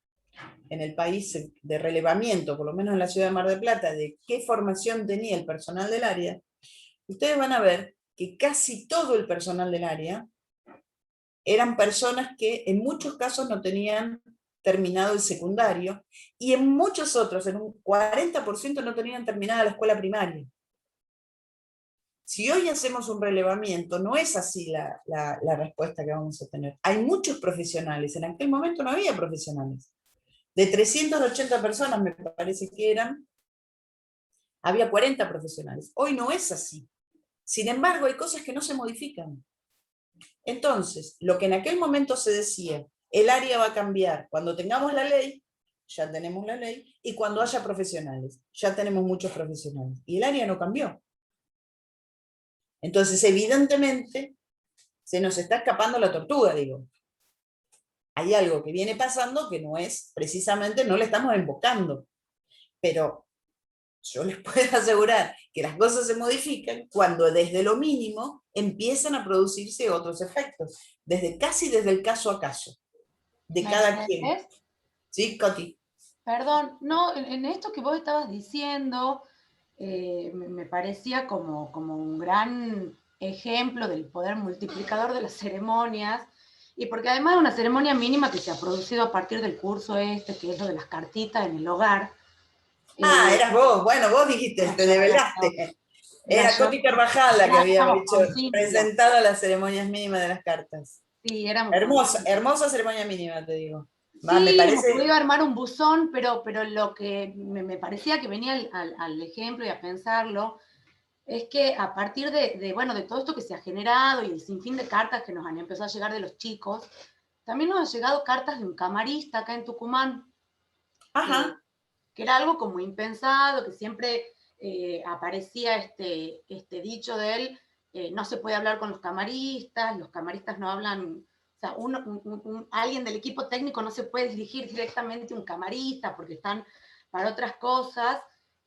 en el país de relevamiento, por lo menos en la ciudad de Mar del Plata, de qué formación tenía el personal del área, ustedes van a ver que casi todo el personal del área eran personas que en muchos casos no tenían terminado el secundario, y en muchos otros, en un 40%, no tenían terminada la escuela primaria. Si hoy hacemos un relevamiento, no es así la respuesta que vamos a tener. Hay muchos profesionales, en aquel momento no había profesionales. De 380 personas, me parece que eran, había 40 profesionales. Hoy no es así. Sin embargo, hay cosas que no se modifican. Entonces, lo que en aquel momento se decía, el área va a cambiar cuando tengamos la ley, ya tenemos la ley, y cuando haya profesionales, ya tenemos muchos profesionales. Y el área no cambió. Entonces, evidentemente, se nos está escapando la tortuga, digo. Hay algo que viene pasando que no es, precisamente, no le estamos embocando. Pero yo les puedo asegurar que las cosas se modifican cuando desde lo mínimo empiezan a producirse otros efectos, casi desde el caso a caso, de cada quien. ¿Mercedes? ¿Sí, Coti? Perdón, no, en esto que vos estabas diciendo, me parecía como un gran ejemplo del poder multiplicador de las ceremonias, y porque además de una ceremonia mínima que se ha producido a partir del curso que es lo de las cartitas en el hogar. Eras vos, bueno, vos dijiste, te develaste. Era Coti Carvajal la que había presentado las ceremonias mínimas de las cartas. Sí, éramos hermosa ceremonia mínima, te digo. Sí, me parece... hemos podido armar un buzón, pero lo que me parecía que venía al ejemplo y a pensarlo, es que a partir de todo esto que se ha generado y el sinfín de cartas que nos han empezado a llegar de los chicos, también nos han llegado cartas de un camarista acá en Tucumán. Ajá. Que era algo como impensado, que siempre aparecía este dicho de él, no se puede hablar con los camaristas no hablan, o sea, alguien del equipo técnico no se puede dirigir directamente a un camarista porque están para otras cosas,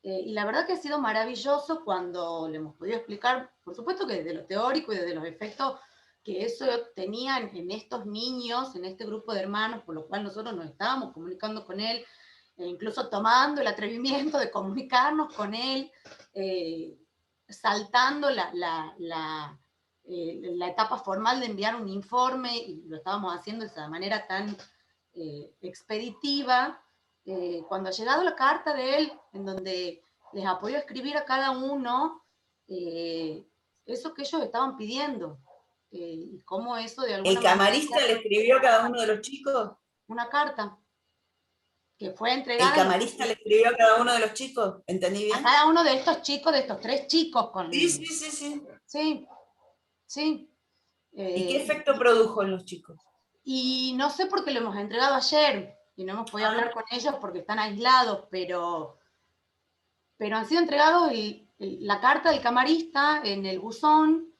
y la verdad que ha sido maravilloso cuando le hemos podido explicar, por supuesto que desde lo teórico y desde los efectos que eso tenía en estos niños, en este grupo de hermanos, por lo cual nosotros nos estábamos comunicando con él, incluso tomando el atrevimiento de comunicarnos con él, saltando la etapa formal de enviar un informe, y lo estábamos haciendo de esa manera tan expeditiva. Cuando ha llegado la carta de él, en donde les ha podido escribir a cada uno eso que ellos estaban pidiendo, y cómo eso de alguna manera... ¿El camarista le escribió a cada uno de los chicos? Una carta que fue entregada... ¿El camarista le escribió a cada uno de los chicos? ¿Entendí bien? A cada uno de estos chicos, de estos 3 chicos. Sí. ¿Y qué efecto produjo en los chicos? Y no sé por qué lo hemos entregado ayer, y no hemos podido hablar con ellos porque están aislados, pero han sido entregados la carta del camarista en el buzón,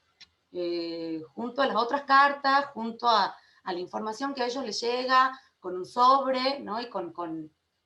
junto a las otras cartas, junto a la información que a ellos les llega, con un sobre, ¿no? Y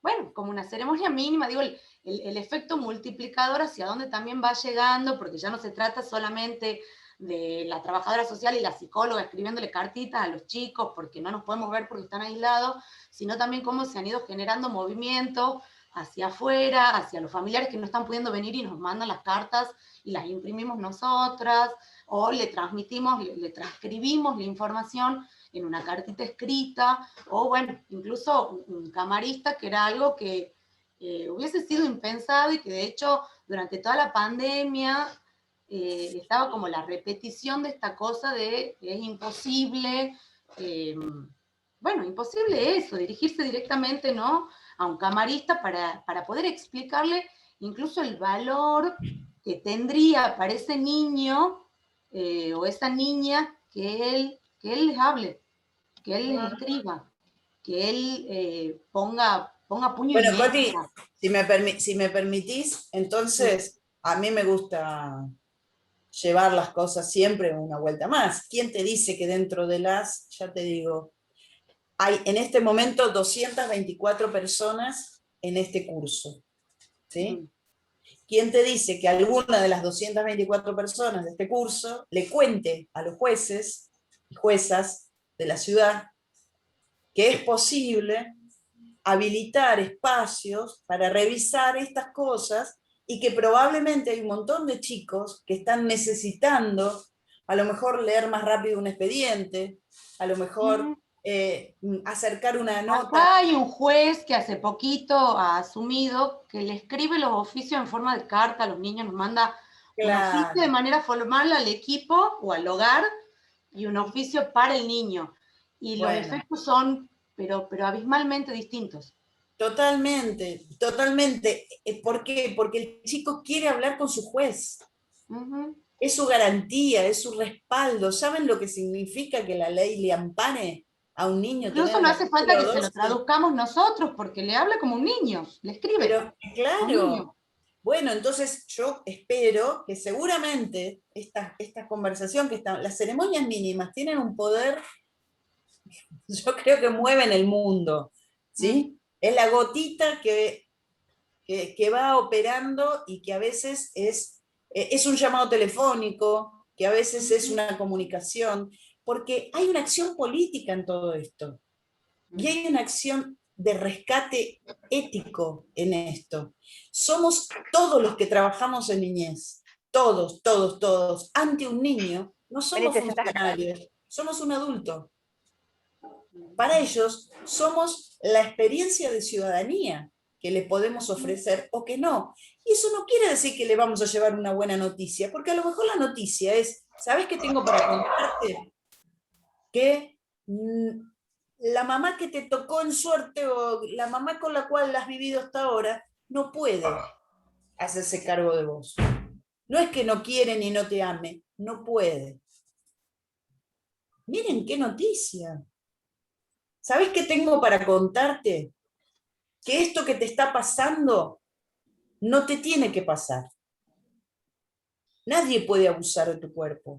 bueno, como una ceremonia mínima, digo, el efecto multiplicador hacia dónde también va llegando, porque ya no se trata solamente de la trabajadora social y la psicóloga escribiéndole cartitas a los chicos, porque no nos podemos ver porque están aislados, sino también cómo se han ido generando movimientos hacia afuera, hacia los familiares que no están pudiendo venir y nos mandan las cartas y las imprimimos nosotras, o le transmitimos, le transcribimos la información en una cartita escrita, o bueno, incluso un camarista, que era algo que hubiese sido impensado, y que de hecho durante toda la pandemia estaba como la repetición de esta cosa de es imposible, bueno, imposible eso, dirigirse directamente, ¿no?, a un camarista para poder explicarle incluso el valor que tendría para ese niño o esa niña que él les hable, que él les escriba, que él ponga puño y Bueno, Coti, letra. si me permitís, entonces a mí me gusta llevar las cosas siempre una vuelta más. ¿Quién te dice que dentro de las, ya te digo, hay en este momento 224 personas en este curso? ¿Sí? ¿Quién te dice que alguna de las 224 personas de este curso le cuente a los jueces y juezas de la ciudad que es posible habilitar espacios para revisar estas cosas y que probablemente hay un montón de chicos que están necesitando a lo mejor leer más rápido un expediente, a lo mejor acercar una nota? Acá hay un juez que hace poquito ha asumido que le escribe los oficios en forma de carta a los niños, nos manda un oficio de manera formal al equipo o al hogar y un oficio para el niño. Y los efectos son, pero abismalmente distintos. Totalmente, totalmente. ¿Por qué? Porque el chico quiere hablar con su juez. Es su garantía, es su respaldo. ¿Saben lo que significa que la ley le ampare a un niño? Incluso no hace falta que se lo traduzcamos nosotros, porque le habla como un niño, le escribe. Pero, claro. Bueno, entonces yo espero que seguramente esta conversación, las ceremonias mínimas tienen un poder, yo creo que mueven el mundo, ¿sí? Es la gotita que va operando y que a veces es un llamado telefónico, que a veces es una comunicación, porque hay una acción política en todo esto. Y hay una acción de rescate ético en esto. Somos todos los que trabajamos en niñez, todos, ante un niño, no somos funcionarios, somos un adulto. Para ellos somos la experiencia de ciudadanía que le podemos ofrecer o que no. Y eso no quiere decir que le vamos a llevar una buena noticia, porque a lo mejor la noticia es, ¿sabes qué tengo para contarte? Que la mamá que te tocó en suerte o la mamá con la cual has vivido hasta ahora no puede hacerse cargo de vos. No es que no quiere ni no te ame, no puede. Miren qué noticia. ¿Sabes qué tengo para contarte? Que esto que te está pasando no te tiene que pasar. Nadie puede abusar de tu cuerpo.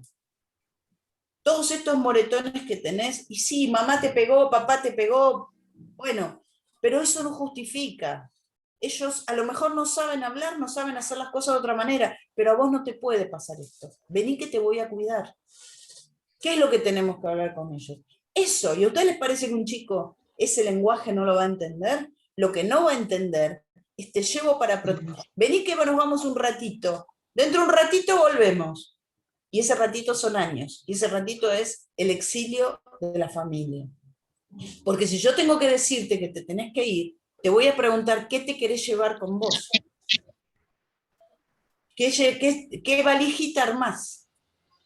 Todos estos moretones que tenés, y sí, mamá te pegó, papá te pegó, bueno, pero eso no justifica. Ellos a lo mejor no saben hablar, no saben hacer las cosas de otra manera, pero a vos no te puede pasar esto. Vení que te voy a cuidar. ¿Qué es lo que tenemos que hablar con ellos? Eso, ¿y a ustedes les parece que un chico ese lenguaje no lo va a entender? Lo que no va a entender es te llevo para proteger. Vení que nos vamos un ratito. Dentro de un ratito volvemos. Y ese ratito son años. Y ese ratito es el exilio de la familia. Porque si yo tengo que decirte que te tenés que ir, te voy a preguntar qué te querés llevar con vos. ¿Qué valijita armás?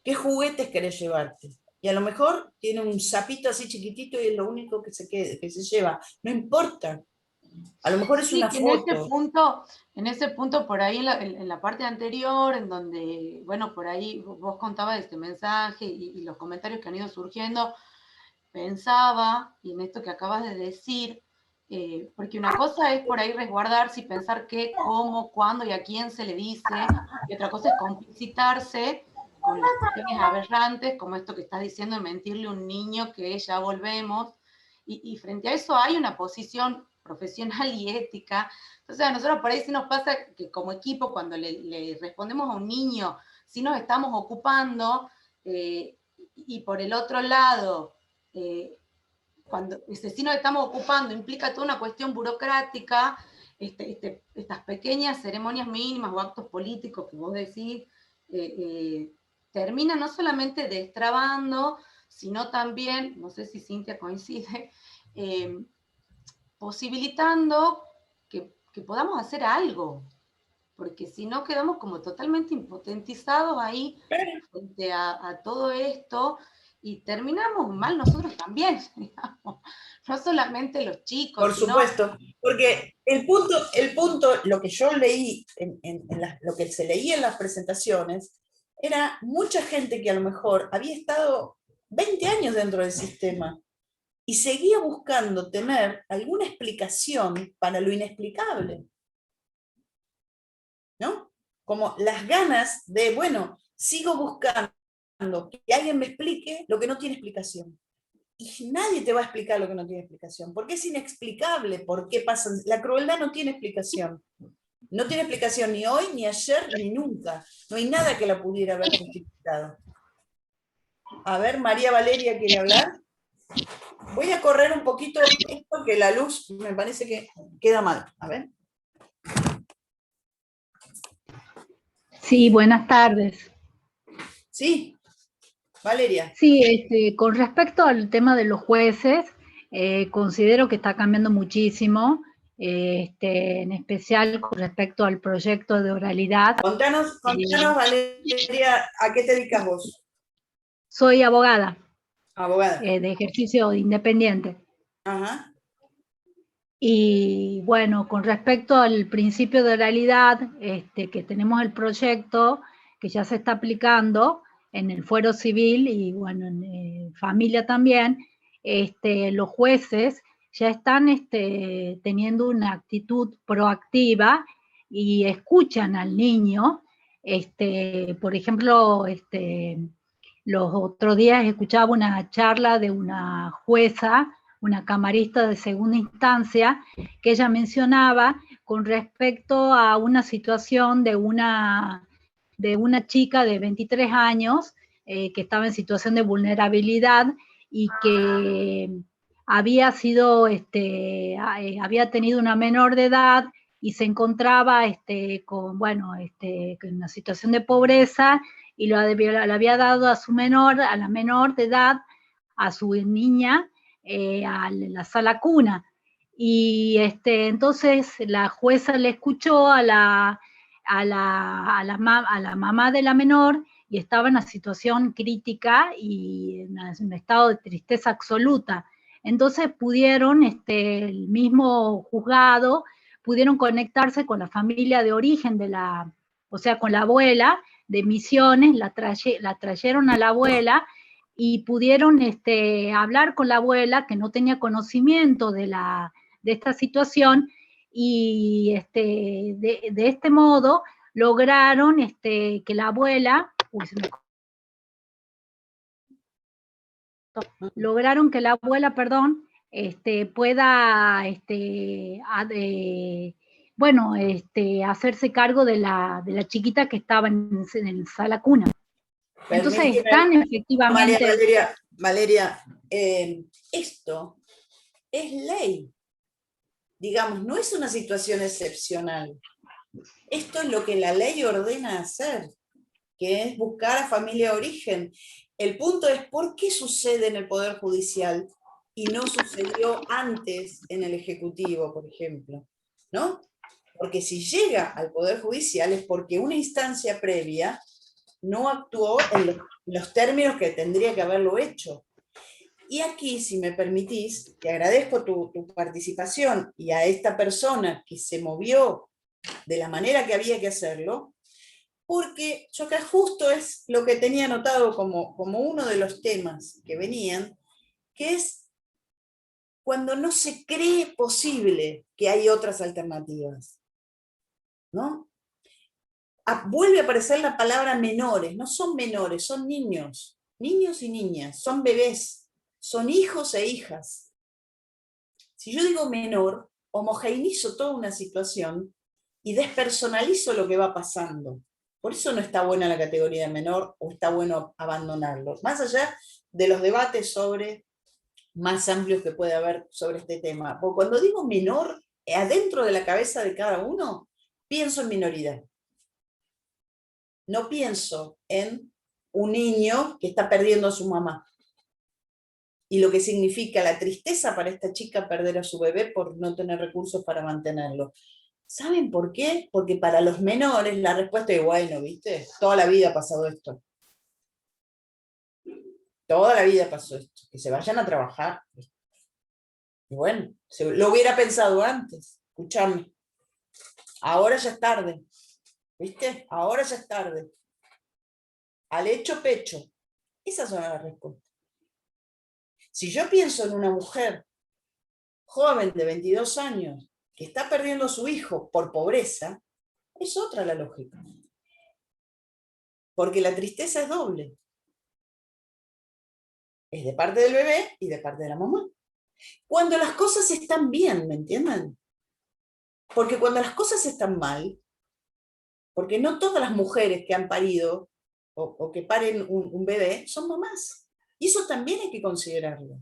¿Qué juguetes querés llevarte? Y a lo mejor tiene un sapito así chiquitito y es lo único que se lleva. No importa. A lo mejor es una foto. En ese punto, por ahí en la parte anterior, en donde, bueno, por ahí vos contabas este mensaje y los comentarios que han ido surgiendo, pensaba, y en esto que acabas de decir, porque una cosa es por ahí resguardarse y pensar qué, cómo, cuándo y a quién se le dice, y otra cosa es complicitarse con las cuestiones aberrantes, como esto que estás diciendo de mentirle a un niño que ya volvemos, y frente a eso hay una posición profesional y ética. Entonces a nosotros por ahí sí nos pasa que como equipo, cuando le respondemos a un niño, sí nos estamos ocupando, y por el otro lado, cuando sí nos estamos ocupando, implica toda una cuestión burocrática, estas pequeñas ceremonias mínimas o actos políticos que vos decís, terminan no solamente destrabando, sino también, no sé si Cintia coincide, posibilitando que podamos hacer algo, porque si no quedamos como totalmente impotentizados ahí frente a todo esto, y terminamos mal nosotros también, digamos. No solamente los chicos. Por supuesto, porque el punto, lo que yo leí, lo que se leía en las presentaciones, era mucha gente que a lo mejor había estado 20 años dentro del sistema y seguía buscando tener alguna explicación para lo inexplicable, ¿no? Como las ganas de, bueno, sigo buscando que alguien me explique lo que no tiene explicación. Y nadie te va a explicar lo que no tiene explicación, porque es inexplicable por qué pasa. La crueldad no tiene explicación. No tiene explicación ni hoy, ni ayer, ni nunca. No hay nada que la pudiera haber justificado. A ver, María Valeria quiere hablar. Voy a correr un poquito esto, que la luz me parece que queda mal. A ver. Sí, buenas tardes. Sí, Valeria. Sí, con respecto al tema de los jueces, considero que está cambiando muchísimo, en especial con respecto al proyecto de oralidad. Contanos, Valeria, ¿a qué te dedicas vos? Soy abogada. Abogada. De ejercicio independiente. Ajá. Y bueno, con respecto al principio de oralidad, que tenemos el proyecto que ya se está aplicando en el fuero civil y bueno, en familia también, los jueces ya están teniendo una actitud proactiva y escuchan al niño. Por ejemplo, los otros días escuchaba una charla de una jueza, una camarista de segunda instancia, que ella mencionaba con respecto a una situación de una chica de 23 años que estaba en situación de vulnerabilidad y que había sido, había tenido una menor de edad y se encontraba con una situación de pobreza y le había dado a la menor de edad, a su niña, a la sala cuna. Y entonces la jueza le escuchó a la mamá de la menor y estaba en una situación crítica y en un estado de tristeza absoluta. Entonces pudieron, el mismo juzgado, pudieron conectarse con la familia de origen o sea, con la abuela de Misiones, la trajeron a la abuela y pudieron hablar con la abuela que no tenía conocimiento de esta situación y de este modo lograron que la abuela, pueda hacerse cargo de la chiquita que estaba en sala cuna. Entonces están efectivamente... Valeria, esto es ley. Digamos, no es una situación excepcional. Esto es lo que la ley ordena hacer, que es buscar a familia de origen. El punto es por qué sucede en el Poder Judicial y no sucedió antes en el Ejecutivo, por ejemplo, ¿no? Porque si llega al Poder Judicial es porque una instancia previa no actuó en los términos que tendría que haberlo hecho. Y aquí, si me permitís, te agradezco tu participación y a esta persona que se movió de la manera que había que hacerlo, porque yo acá justo es lo que tenía anotado como uno de los temas que venían, que es cuando no se cree posible que hay otras alternativas, ¿no? Vuelve a aparecer la palabra menores, no son menores, son niños y niñas, son bebés, son hijos e hijas. Si yo digo menor, homogeneizo toda una situación y despersonalizo lo que va pasando. Por eso no está buena la categoría de menor o está bueno abandonarlo. Más allá de los debates más amplios que puede haber sobre este tema. Porque cuando digo menor, adentro de la cabeza de cada uno, pienso en minoridad. No pienso en un niño que está perdiendo a su mamá. Y lo que significa la tristeza para esta chica perder a su bebé por no tener recursos para mantenerlo. ¿Saben por qué? Porque para los menores la respuesta es, bueno, ¿viste? Toda la vida ha pasado esto. Toda la vida pasó esto, que se vayan a trabajar. Y bueno, lo hubiera pensado antes, escuchame. Ahora ya es tarde, ¿viste? Ahora ya es tarde. Al hecho pecho. Esas son las respuestas. Si yo pienso en una mujer joven de 22 años que está perdiendo a su hijo por pobreza, es otra la lógica. Porque la tristeza es doble. Es de parte del bebé y de parte de la mamá. Cuando las cosas están bien, ¿me entienden? Porque cuando las cosas están mal, porque no todas las mujeres que han parido o que paren un bebé son mamás. Y eso también hay que considerarlo.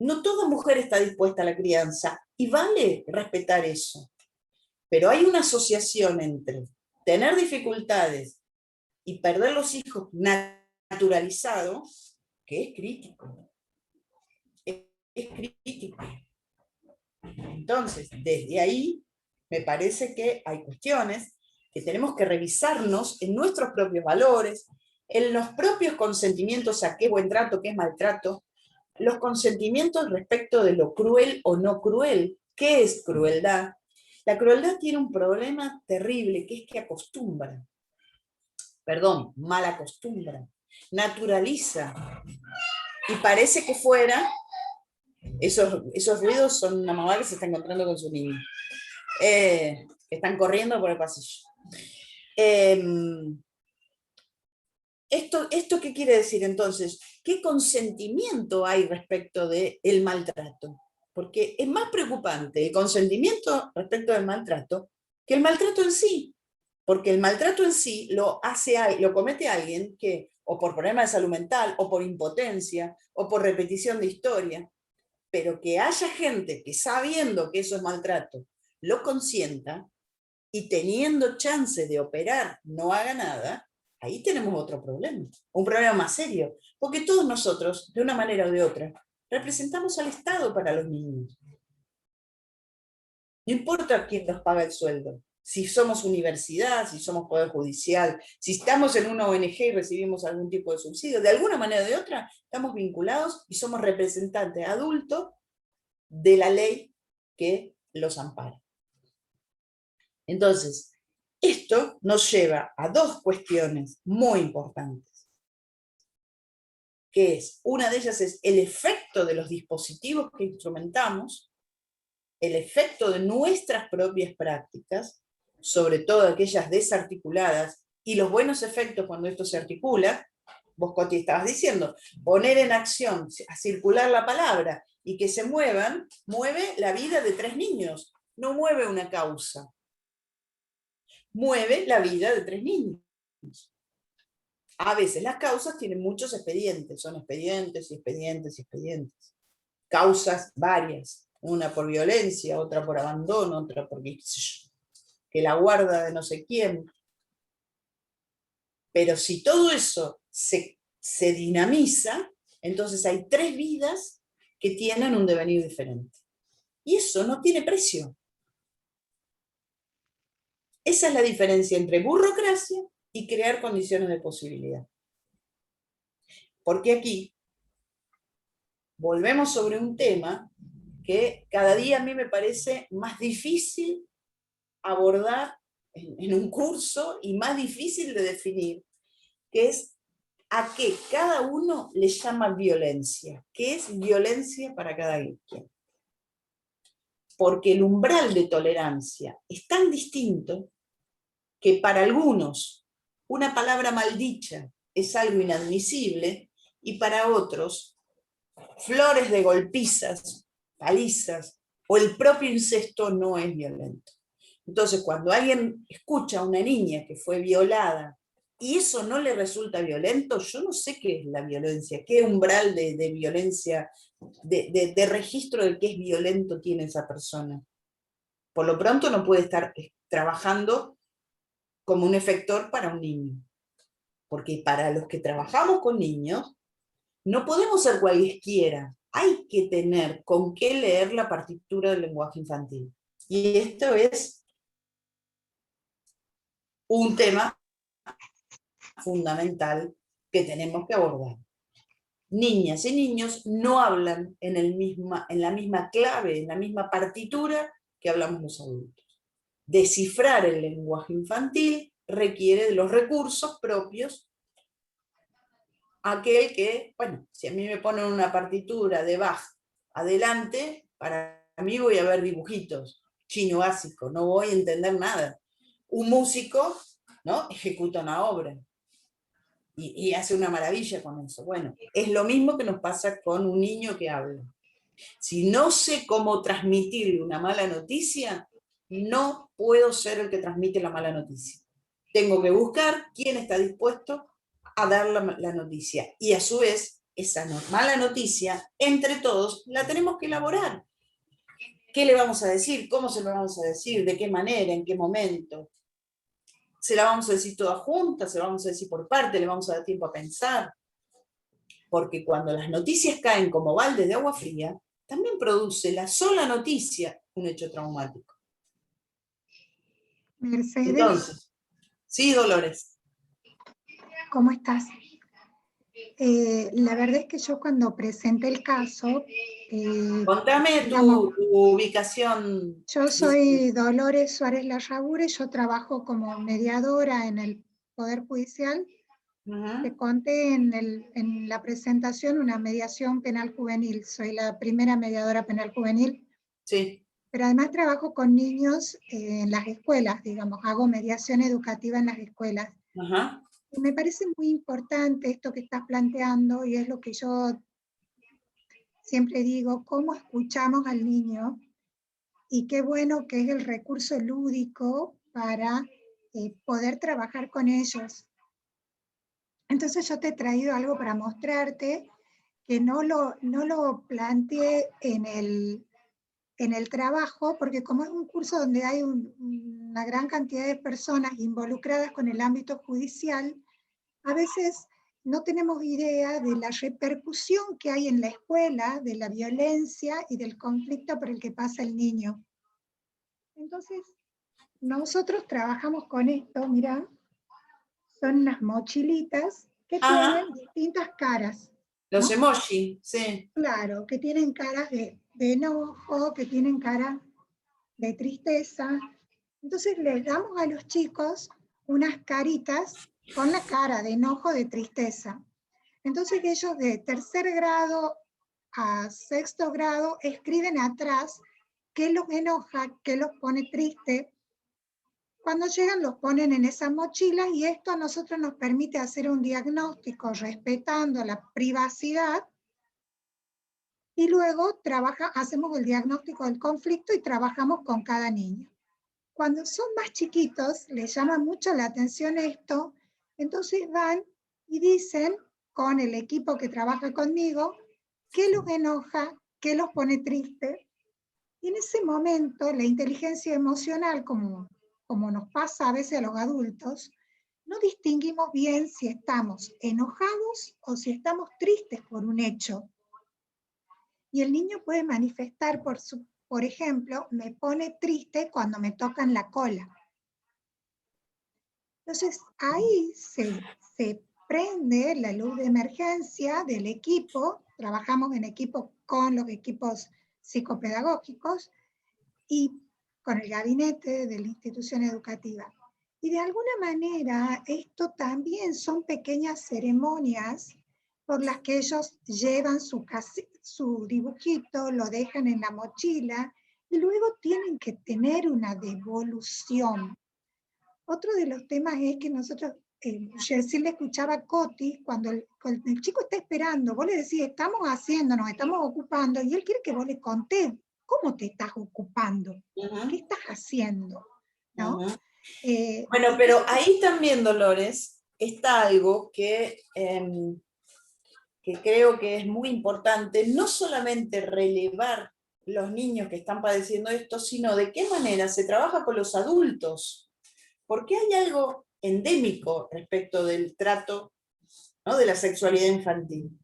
No toda mujer está dispuesta a la crianza y vale respetar eso. Pero hay una asociación entre tener dificultades y perder los hijos naturalizados que es crítico. Es crítico. Entonces, desde ahí, me parece que hay cuestiones que tenemos que revisarnos en nuestros propios valores, en los propios consentimientos a qué es buen trato, qué es maltrato, los consentimientos respecto de lo cruel o no cruel, qué es crueldad. La crueldad tiene un problema terrible, que es que acostumbra, mal acostumbra, naturaliza, y parece que fuera, esos ruidos son una mamá que se está encontrando con su niño, que están corriendo por el pasillo. ¿Esto qué quiere decir entonces? ¿Qué consentimiento hay respecto del maltrato? Porque es más preocupante el consentimiento respecto del maltrato que el maltrato en sí. Porque el maltrato en sí lo comete alguien que, o por problema de salud mental, o por impotencia, o por repetición de historia, pero que haya gente que sabiendo que eso es maltrato, lo consienta, y teniendo chance de operar no haga nada, ahí tenemos otro problema, un problema más serio, porque todos nosotros, de una manera o de otra, representamos al Estado para los niños. No importa quién nos paga el sueldo, si somos universidad, si somos poder judicial, si estamos en una ONG y recibimos algún tipo de subsidio, de alguna manera o de otra, estamos vinculados y somos representantes adultos de la ley que los ampara. Entonces, esto nos lleva a dos cuestiones muy importantes, que es, una de ellas es el efecto de los dispositivos que instrumentamos, el efecto de nuestras propias prácticas, sobre todo aquellas desarticuladas, y los buenos efectos cuando esto se articula. Vos, Coti, estabas diciendo, poner en acción, a circular la palabra, y que se muevan, mueve la vida de 3 niños, no mueve una causa. Mueve la vida de 3 niños. A veces las causas tienen muchos expedientes, son expedientes y expedientes y expedientes. Causas varias, una por violencia, otra por abandono, otra porque que la guarda de no sé quién. Pero si todo eso se dinamiza, entonces hay 3 vidas que tienen un devenir diferente. Y eso no tiene precio. Esa es la diferencia entre burocracia y crear condiciones de posibilidad. Porque aquí volvemos sobre un tema que cada día a mí me parece más difícil abordar en un curso y más difícil de definir, que es a qué cada uno le llama violencia. ¿Qué es violencia para cada quien? Porque el umbral de tolerancia es tan distinto que para algunos una palabra maldicha es algo inadmisible y para otros flores de golpizas, palizas o el propio incesto no es violento. Entonces, cuando alguien escucha a una niña que fue violada y eso no le resulta violento, yo no sé qué es la violencia, qué umbral de violencia, de registro de qué es violento tiene esa persona. Por lo pronto no puede estar trabajando como un efector para un niño. Porque para los que trabajamos con niños, no podemos ser cualesquiera. Hay que tener con qué leer la partitura del lenguaje infantil. Y esto es un tema fundamental que tenemos que abordar. Niñas y niños no hablan en la misma clave, en la misma partitura que hablamos los adultos. Descifrar el lenguaje infantil requiere de los recursos propios. Aquel que, bueno, si a mí me ponen una partitura de Bach adelante, para mí voy a ver dibujitos, chino básico, no voy a entender nada. Un músico, ¿no?, ejecuta una obra y hace una maravilla con eso. Bueno, es lo mismo que nos pasa con un niño que habla. Si no sé cómo transmitirle una mala noticia, no puedo ser el que transmite la mala noticia. Tengo que buscar quién está dispuesto a dar la noticia. Y a su vez, esa mala noticia, entre todos, la tenemos que elaborar. ¿Qué le vamos a decir? ¿Cómo se lo vamos a decir? ¿De qué manera? ¿En qué momento? ¿Se la vamos a decir toda junta? ¿Se la vamos a decir por parte? ¿Le vamos a dar tiempo a pensar? Porque cuando las noticias caen como balde de agua fría, también produce la sola noticia un hecho traumático. Mercedes, Entonces, sí, Dolores. ¿cómo estás? La verdad es que yo cuando presenté el caso... Contame digamos, tu ubicación. Yo soy Dolores Suárez Larrabure, yo trabajo como mediadora en el Poder Judicial. Te conté en la presentación una mediación penal juvenil, soy la primera mediadora penal juvenil. Sí. Pero además trabajo con niños en las escuelas, digamos, hago mediación educativa en las escuelas. Ajá. Y me parece muy importante esto que estás planteando, y es lo que yo siempre digo, cómo escuchamos al niño, y qué bueno que es el recurso lúdico para poder trabajar con ellos. Entonces yo te he traído algo para mostrarte, que no lo planteé en el trabajo, porque como es un curso donde hay una gran cantidad de personas involucradas con el ámbito judicial, a veces no tenemos idea de la repercusión que hay en la escuela, de la violencia y del conflicto por el que pasa el niño. Entonces, nosotros trabajamos con esto, mirá, son unas mochilitas que tienen distintas caras. Los ¿no? emoji, sí. Claro, que tienen caras de enojo, que tienen cara de tristeza. Entonces les damos a los chicos unas caritas con la cara de enojo, de tristeza. Entonces ellos de tercer grado a sexto grado escriben atrás qué los enoja, qué los pone triste. Cuando llegan los ponen en esas mochilas y esto a nosotros nos permite hacer un diagnóstico respetando la privacidad y luego hacemos el diagnóstico del conflicto y trabajamos con cada niño. Cuando son más chiquitos, les llama mucho la atención esto, entonces van y dicen con el equipo que trabaja conmigo qué los enoja, qué los pone triste. Y en ese momento la inteligencia emocional, como nos pasa a veces a los adultos, no distinguimos bien si estamos enojados o si estamos tristes por un hecho. Y el niño puede manifestar, por ejemplo, me pone triste cuando me tocan la cola. Entonces ahí se prende la luz de emergencia del equipo, trabajamos en equipo con los equipos psicopedagógicos y con el gabinete de la institución educativa. Y de alguna manera esto también son pequeñas ceremonias por las que ellos llevan su dibujito, lo dejan en la mochila y luego tienen que tener una devolución. Otro de los temas es que nosotros, recién le escuchaba a Coti, cuando el chico está esperando, vos le decís, estamos haciendo, nos estamos ocupando, y él quiere que vos le contés, ¿cómo te estás ocupando? ¿Qué estás haciendo? ¿No? Bueno, pero ahí también, Dolores, está algo que creo que es muy importante, no solamente relevar los niños que están padeciendo esto, sino de qué manera se trabaja con los adultos. Porque hay algo endémico respecto del trato, ¿no?, de la sexualidad infantil.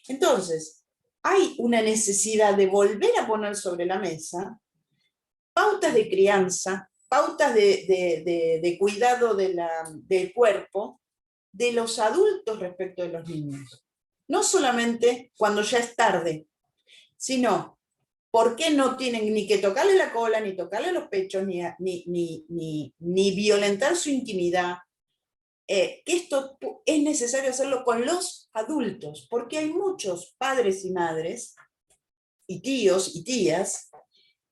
Entonces, hay una necesidad de volver a poner sobre la mesa pautas de crianza, pautas de cuidado del cuerpo, de los adultos respecto de los niños. No solamente cuando ya es tarde, sino por qué no tienen ni que tocarle la cola, ni tocarle los pechos, ni violentar su intimidad. Que esto es necesario hacerlo con los adultos, porque hay muchos padres y madres, y tíos y tías,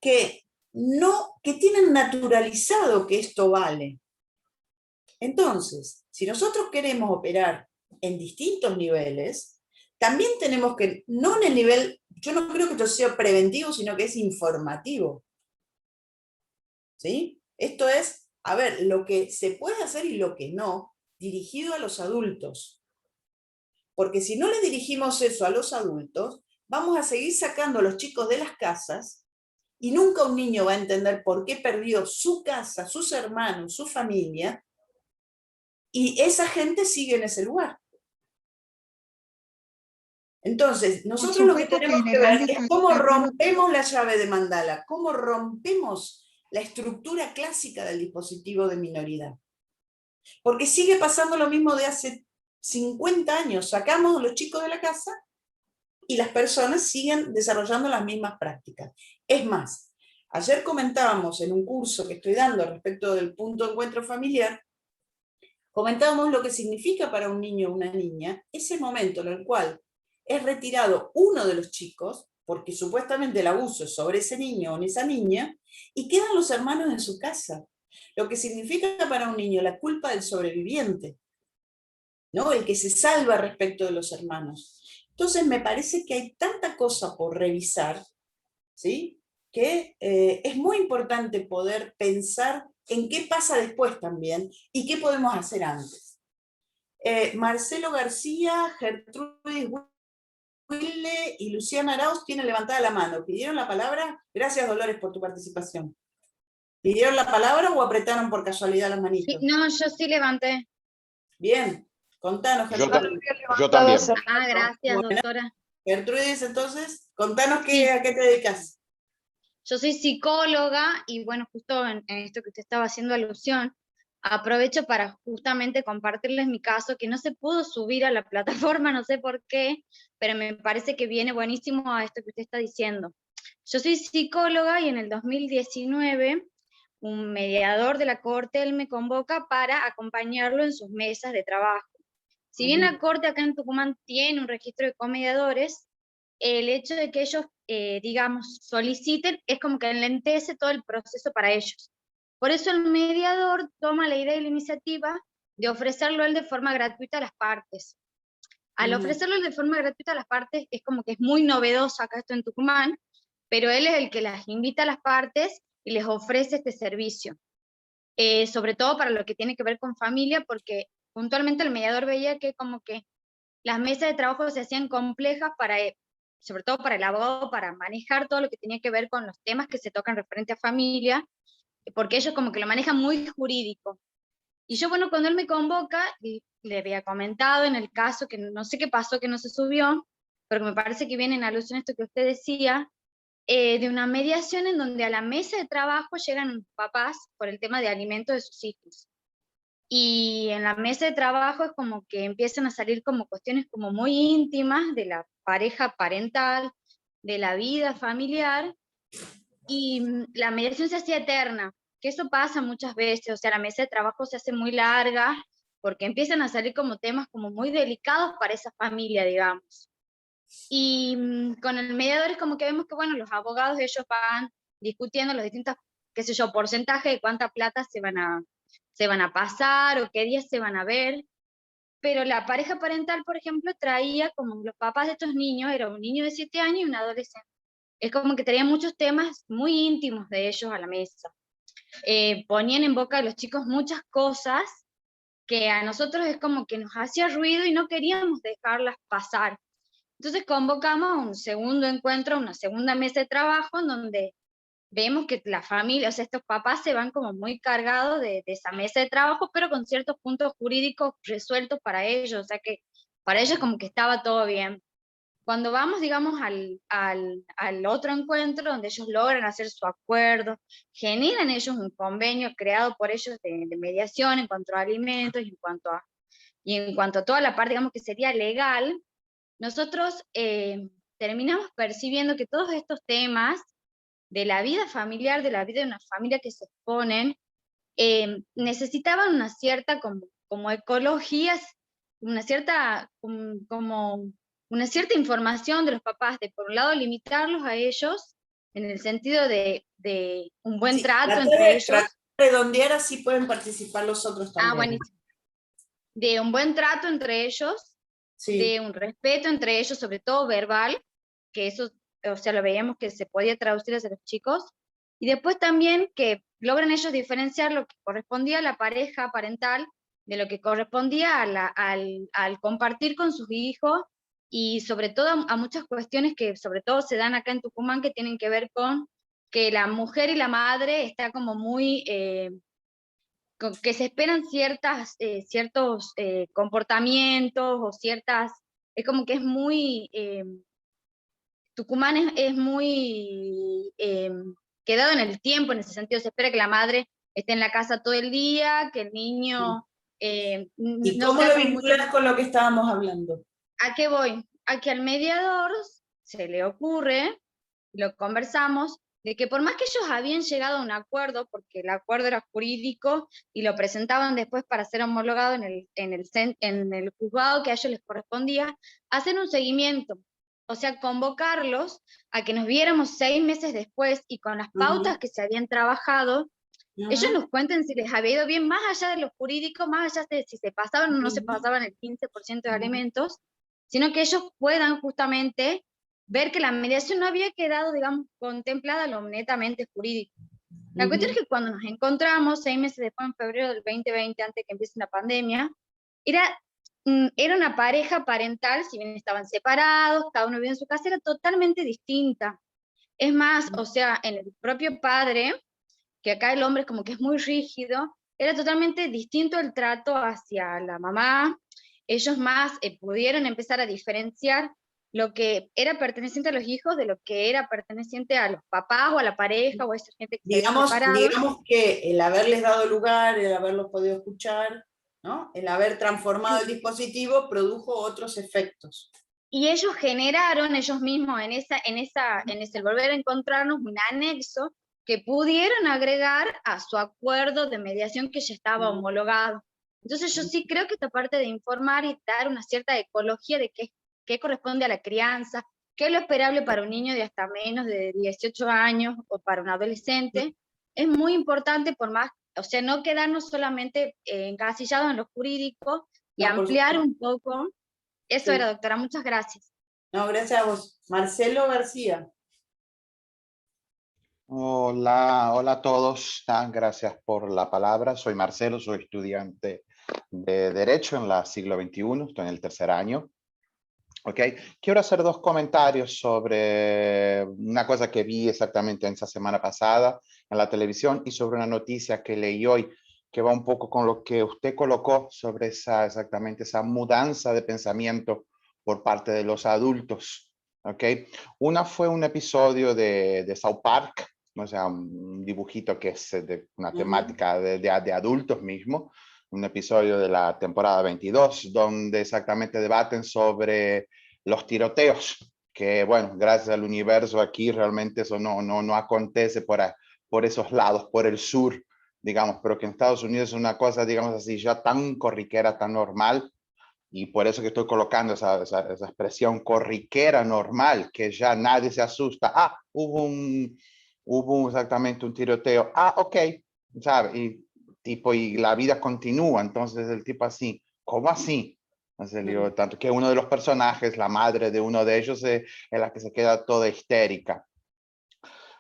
que tienen naturalizado que esto vale. Entonces, si nosotros queremos operar en distintos niveles, también tenemos que, no en el nivel, yo no creo que esto sea preventivo, sino que es informativo. ¿Sí? Esto es, a ver, lo que se puede hacer y lo que no, dirigido a los adultos. Porque si no le dirigimos eso a los adultos, vamos a seguir sacando a los chicos de las casas y nunca un niño va a entender por qué perdió su casa, sus hermanos, su familia, y esa gente sigue en ese lugar. Entonces, nosotros lo que tenemos que ver es cómo rompemos la llave de Mandala, cómo rompemos la estructura clásica del dispositivo de minoridad. Porque sigue pasando lo mismo de hace 50 años. Sacamos a los chicos de la casa y las personas siguen desarrollando las mismas prácticas. Es más, ayer comentábamos en un curso que estoy dando respecto del punto de encuentro familiar, comentábamos lo que significa para un niño o una niña ese momento en el cual es retirado uno de los chicos, porque supuestamente el abuso es sobre ese niño o esa niña, y quedan los hermanos en su casa. Lo que significa para un niño la culpa del sobreviviente, ¿no? El que se salva respecto de los hermanos. Entonces me parece que hay tanta cosa por revisar, ¿sí? Que es muy importante poder pensar en qué pasa después también y qué podemos hacer antes. Marcelo García, Gertrudis Wille y Luciana Arauz tienen levantada la mano. ¿Pidieron la palabra? Gracias, Dolores, por tu participación. ¿Pidieron la palabra o apretaron por casualidad las manitos? Sí, no, yo sí levanté. Bien, contanos, Gertrudis. Yo también. Ah, gracias, Bueno, doctora. Gertrudis, entonces, contanos a qué te dedicas. Yo soy psicóloga y bueno, justo en esto que usted estaba haciendo alusión, aprovecho para justamente compartirles mi caso, que no se pudo subir a la plataforma, no sé por qué, pero me parece que viene buenísimo a esto que usted está diciendo. Yo soy psicóloga y en el 2019 un mediador de la Corte, él me convoca para acompañarlo en sus mesas de trabajo. Si bien la Corte acá en Tucumán tiene un registro de comediadores, el hecho de que ellos, digamos, soliciten, es como que enlentece todo el proceso para ellos. Por eso el mediador toma la idea y la iniciativa de ofrecerlo él de forma gratuita a las partes. Al ofrecerlo de forma gratuita a las partes, es como que es muy novedoso acá esto en Tucumán, pero él es el que las invita a las partes y les ofrece este servicio. Sobre todo para lo que tiene que ver con familia, porque puntualmente el mediador veía que como que las mesas de trabajo se hacían complejas para, sobre todo para el abogado, para manejar todo lo que tenía que ver con los temas que se tocan referente a familia, porque ellos como que lo manejan muy jurídico. Y yo, bueno, cuando él me convoca, le había comentado en el caso, que no sé qué pasó, que no se subió, pero me parece que viene en alusión a esto que usted decía, de una mediación en donde a la mesa de trabajo llegan papás por el tema de alimentos de sus hijos. Y en la mesa de trabajo es como que empiezan a salir como cuestiones como muy íntimas de la pareja parental, de la vida familiar, y la mediación se hacía eterna, que eso pasa muchas veces, o sea, la mesa de trabajo se hace muy larga, porque empiezan a salir como temas como muy delicados para esa familia, digamos. Y con el mediador es como que vemos que, bueno, los abogados ellos van discutiendo los distintos, qué sé yo, porcentajes de cuánta plata se van a pasar o qué días se van a ver, pero la pareja parental, por ejemplo, traía como los papás de estos niños, era un niño de 7 años y un adolescente. Es como que traían muchos temas muy íntimos de ellos a la mesa. Ponían en boca de los chicos muchas cosas que a nosotros es como que nos hacía ruido y no queríamos dejarlas pasar. Entonces convocamos un segundo encuentro, una segunda mesa de trabajo, en donde vemos que la familia, o sea, estos papás se van como muy cargados de esa mesa de trabajo, pero con ciertos puntos jurídicos resueltos para ellos, o sea que para ellos como que estaba todo bien. Cuando vamos, digamos, al otro encuentro, donde ellos logran hacer su acuerdo, generan ellos un convenio creado por ellos de mediación en cuanto a alimentos, en cuanto a y en cuanto a toda la parte, digamos, que sería legal, nosotros terminamos percibiendo que todos estos temas de la vida familiar, de la vida de una familia que se exponen, necesitaban una cierta como ecología, una cierta, como una cierta información de los papás, de por un lado limitarlos a ellos, en el sentido de un buen trato entre ellos. Tratar de redondear, así pueden participar los otros también. Buenísimo. De un buen trato entre ellos, sí. De un respeto entre ellos, sobre todo verbal, que eso, o sea, lo veíamos que se podía traducir hacia los chicos, y después también que logran ellos diferenciar lo que correspondía a la pareja parental de lo que correspondía al compartir con sus hijos, y sobre todo a muchas cuestiones que sobre todo se dan acá en Tucumán, que tienen que ver con que la mujer y la madre está como muy, que se esperan ciertos comportamientos o ciertas, es como que es muy, Tucumán es muy quedado en el tiempo, en ese sentido, se espera que la madre esté en la casa todo el día, que el niño... ¿Y no cómo sea lo como vinculas con lo que estábamos hablando? ¿A qué voy? A que al mediador se le ocurre, lo conversamos, de que por más que ellos habían llegado a un acuerdo, porque el acuerdo era jurídico y lo presentaban después para ser homologado en el juzgado que a ellos les correspondía, hacer un seguimiento, o sea, convocarlos a que nos viéramos 6 meses después y con las pautas que se habían trabajado, ellos nos cuenten si les había ido bien, más allá de lo jurídico, más allá de si se pasaban o no se pasaban el 15% de alimentos, sino que ellos puedan justamente ver que la mediación no había quedado, digamos, contemplada lo netamente jurídico. La cuestión es que cuando nos encontramos 6 meses después, en febrero del 2020, antes que empiece la pandemia, era una pareja parental, si bien estaban separados, cada uno vivía en su casa, era totalmente distinta. Es más, o sea, en el propio padre, que acá el hombre es como que es muy rígido, era totalmente distinto el trato hacia la mamá. Ellos más pudieron empezar a diferenciar lo que era perteneciente a los hijos de lo que era perteneciente a los papás o a la pareja o a esa gente que se había separado. Digamos que el haberles dado lugar, el haberlos podido escuchar, ¿no? El haber transformado el dispositivo produjo otros efectos. Y ellos generaron ellos mismos en ese volver a encontrarnos un anexo que pudieron agregar a su acuerdo de mediación que ya estaba homologado. Entonces yo sí creo que esta parte de informar y dar una cierta ecología de qué corresponde a la crianza, qué es lo esperable para un niño de hasta menos de 18 años o para un adolescente, es muy importante, por más, o sea, no quedarnos solamente encasillados en lo jurídico y ampliar un poco. Eso era, doctora, muchas gracias. No, gracias a vos. Marcelo García. Hola a todos. Gracias por la palabra. Soy Marcelo, soy estudiante de Derecho en la siglo XXI, estoy en el 3er año. Okay. Quiero hacer 2 comentarios sobre una cosa que vi exactamente en esa semana pasada en la televisión y sobre una noticia que leí hoy que va un poco con lo que usted colocó sobre exactamente esa mudanza de pensamiento por parte de los adultos. Okay. Una fue un episodio de South Park, o sea, un dibujito que es de una temática de adultos mismo, un episodio de la temporada 22, donde exactamente debaten sobre los tiroteos, que bueno, gracias al universo aquí realmente eso no acontece por esos lados, por el sur, digamos, pero que en Estados Unidos es una cosa, digamos así, ya tan corriquera, tan normal, y por eso que estoy colocando esa expresión corriquera normal, que ya nadie se asusta. Hubo exactamente un tiroteo. Ok, ¿sabe? Y la vida continúa. Entonces el tipo así, ¿cómo así? Tanto que uno de los personajes, la madre de uno de ellos, es la que se queda toda histérica.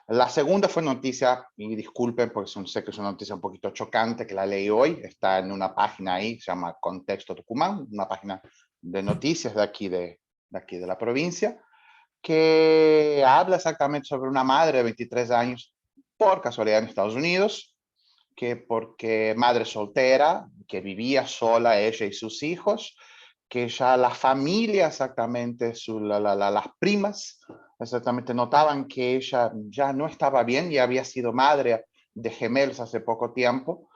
La segunda fue noticia, y disculpen porque sé que es una noticia un poquito chocante, que la leí hoy, está en una página ahí, se llama Contexto Tucumán, una página de noticias de aquí de la provincia, que habla exactamente sobre una madre de 23 años, por casualidad en Estados Unidos, porque madre soltera, que vivía sola ella y sus hijos, que ya la familia exactamente, las primas exactamente notaban que ella ya no estaba bien y había sido madre de gemelos hace poco tiempo,